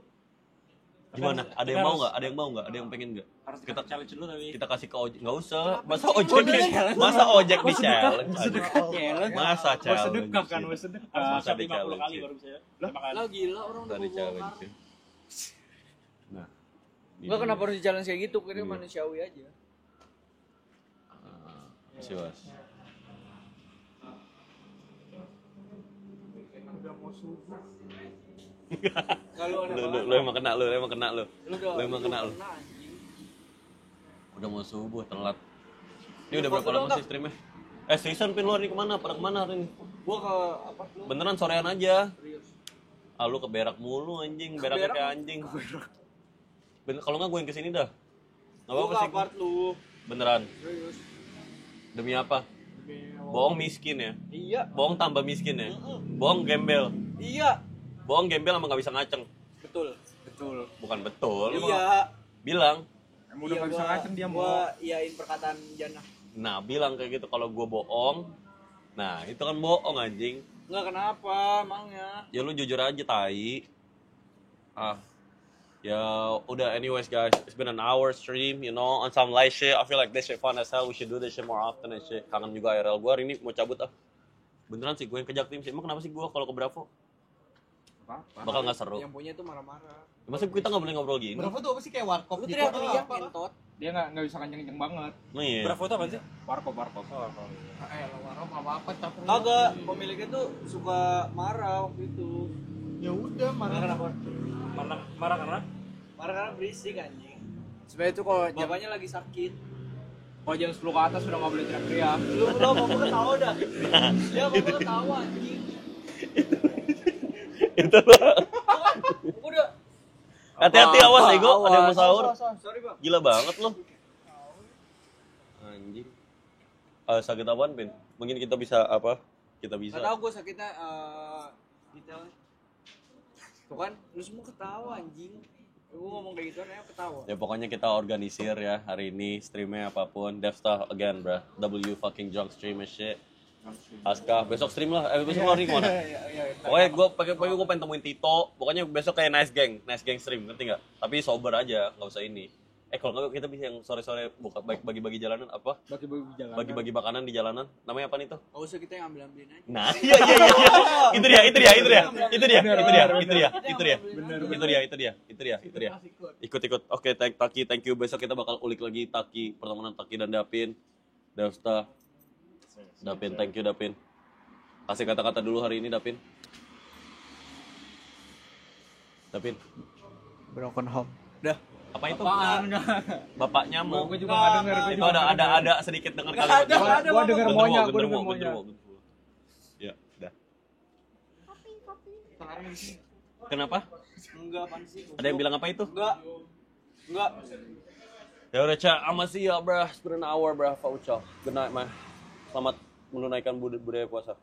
Gimana? Ada yang mau nggak? Ada yang mau nggak? Ada yang pengen nggak? Harus Kita kita challenge dulu tapi. kita kasih ke ojek. Nggak usah. Masa ojek di challenge? Masa ojek di challenge? Masa Gua challenge? sedekah kan, gua sedekah. Harus Masa masak di 50 challenge? kali baru bisa makan. Lah gila orang udah Masa di mau challenge? bongkar. Nah. Enggak kenapa harus di challenge kayak gitu, kira manusiawi aja. Masih was. Udah mau subuh. Lu emang kena lu. Lu Lu emang kena lu. kena, anjing. Udah mau subuh telat. Ini udah berapa lama sih streamnya? Season pin lu hari ini kemana? Pada kemana hari ini? Gua ke apa lu? Beneran sorean aja. Serius. Lu ke berak mulu anjing, beraknya kayak anjing. Kalau nggak gue yang kesini dah. Nggak apa-apa sih. Apart lu. Beneran. Serius. Demi apa? Bohong miskin ya? Iya. Bohong tambah miskin ya? Bohong gembel? Iya. Bohong gembel sama nggak bisa ngaceng? Betul. Bukan betul. Iya. Bilang. Emang udah gak bisa ngaceng dia mau. Gua iyain perkataan Jana. Nah, bilang kayak gitu kalau gue bohong. Nah, itu kan bohong anjing. Enggak kenapa emangnya. Ya lu jujur aja tai. Ya udah anyways guys, it's been an hour stream, you know, on some light shit. I feel like this shit fun as hell. We should do this shit more often and shit. Kangen juga IRL gue hari ini mau cabut Beneran sih gue yang kejak tim sih. Emang kenapa sih gue kalau ke Bravo? Bakal nggak seru. Yang punya tuh marah-marah. Masa kita nggak boleh ngobrol gini? Berapa tuh apa sih kayak warkop Lu gitu? teriak-teriak kentot. Dia nggak bisa kenceng-kenceng banget. Nah, iya. Bravo itu apa sih? Warkop. Warkop apa-apa tapi. Kagak, pemiliknya tuh suka marah waktu itu. Ya udah, Marah kenapa? Marah karena? Marah karena berisik anjing. Sebenarnya itu kalau bapaknya lagi sakit. Kalau jam 10 ke atas udah nggak boleh teriak-teriak. Lu bapak ketawa dah. Dia bapak ketawa anjing. Itu loh. Udah. Hati-hati awas Ego, ada yang mau sahur. Sorry, Bang. Gila banget loh. Anjing. Sakit apaan, Pin? Mungkin kita bisa apa? Kita bisa. Gak tau gue sakitnya detailnya. Tuh kan, lu semua ketawa anjing. Gue ngomong kayak gitu aja ketawa. Ya pokoknya kita organisir ya hari ini streamnya apapun. Devstar again, bro. W fucking drunk stream and shit. Aska, besok stream lah. Besok lu hari kemana? Pokoknya gue pengen temuin Tito. Pokoknya besok kayak nice gang stream, ngerti nggak? Tapi sober aja, nggak usah ini. Kalau nggak kita bisa yang sore-sore buka bagi-bagi jalanan apa? Bagi-bagi makanan di jalanan. Namanya apa nih tuh? Gak usah kita yang ambil-ambilin aja. Nah, iya. Itu dia. Ikut. Oke, Taki, thank you. Besok kita bakal ulik lagi Taki, pertemanan Taki dan Dapin. Devsta. Dapin, thank you Dapin. Kasih kata-kata dulu hari ini Dapin. Broken home. Udah. Apa itu? Apaan? Bapak nyamuk. Gue juga nggak denger. Itu ada sedikit dengar kalimat. Gue denger maunya. Ya, udah. Kenapa? Enggak, apaan sih? Ada yang bilang apa itu? Enggak. Ya udah, Cak. Amasih ya, bro. It's been an hour, bro. Good night, man. Selamat menunaikan budaya puasa.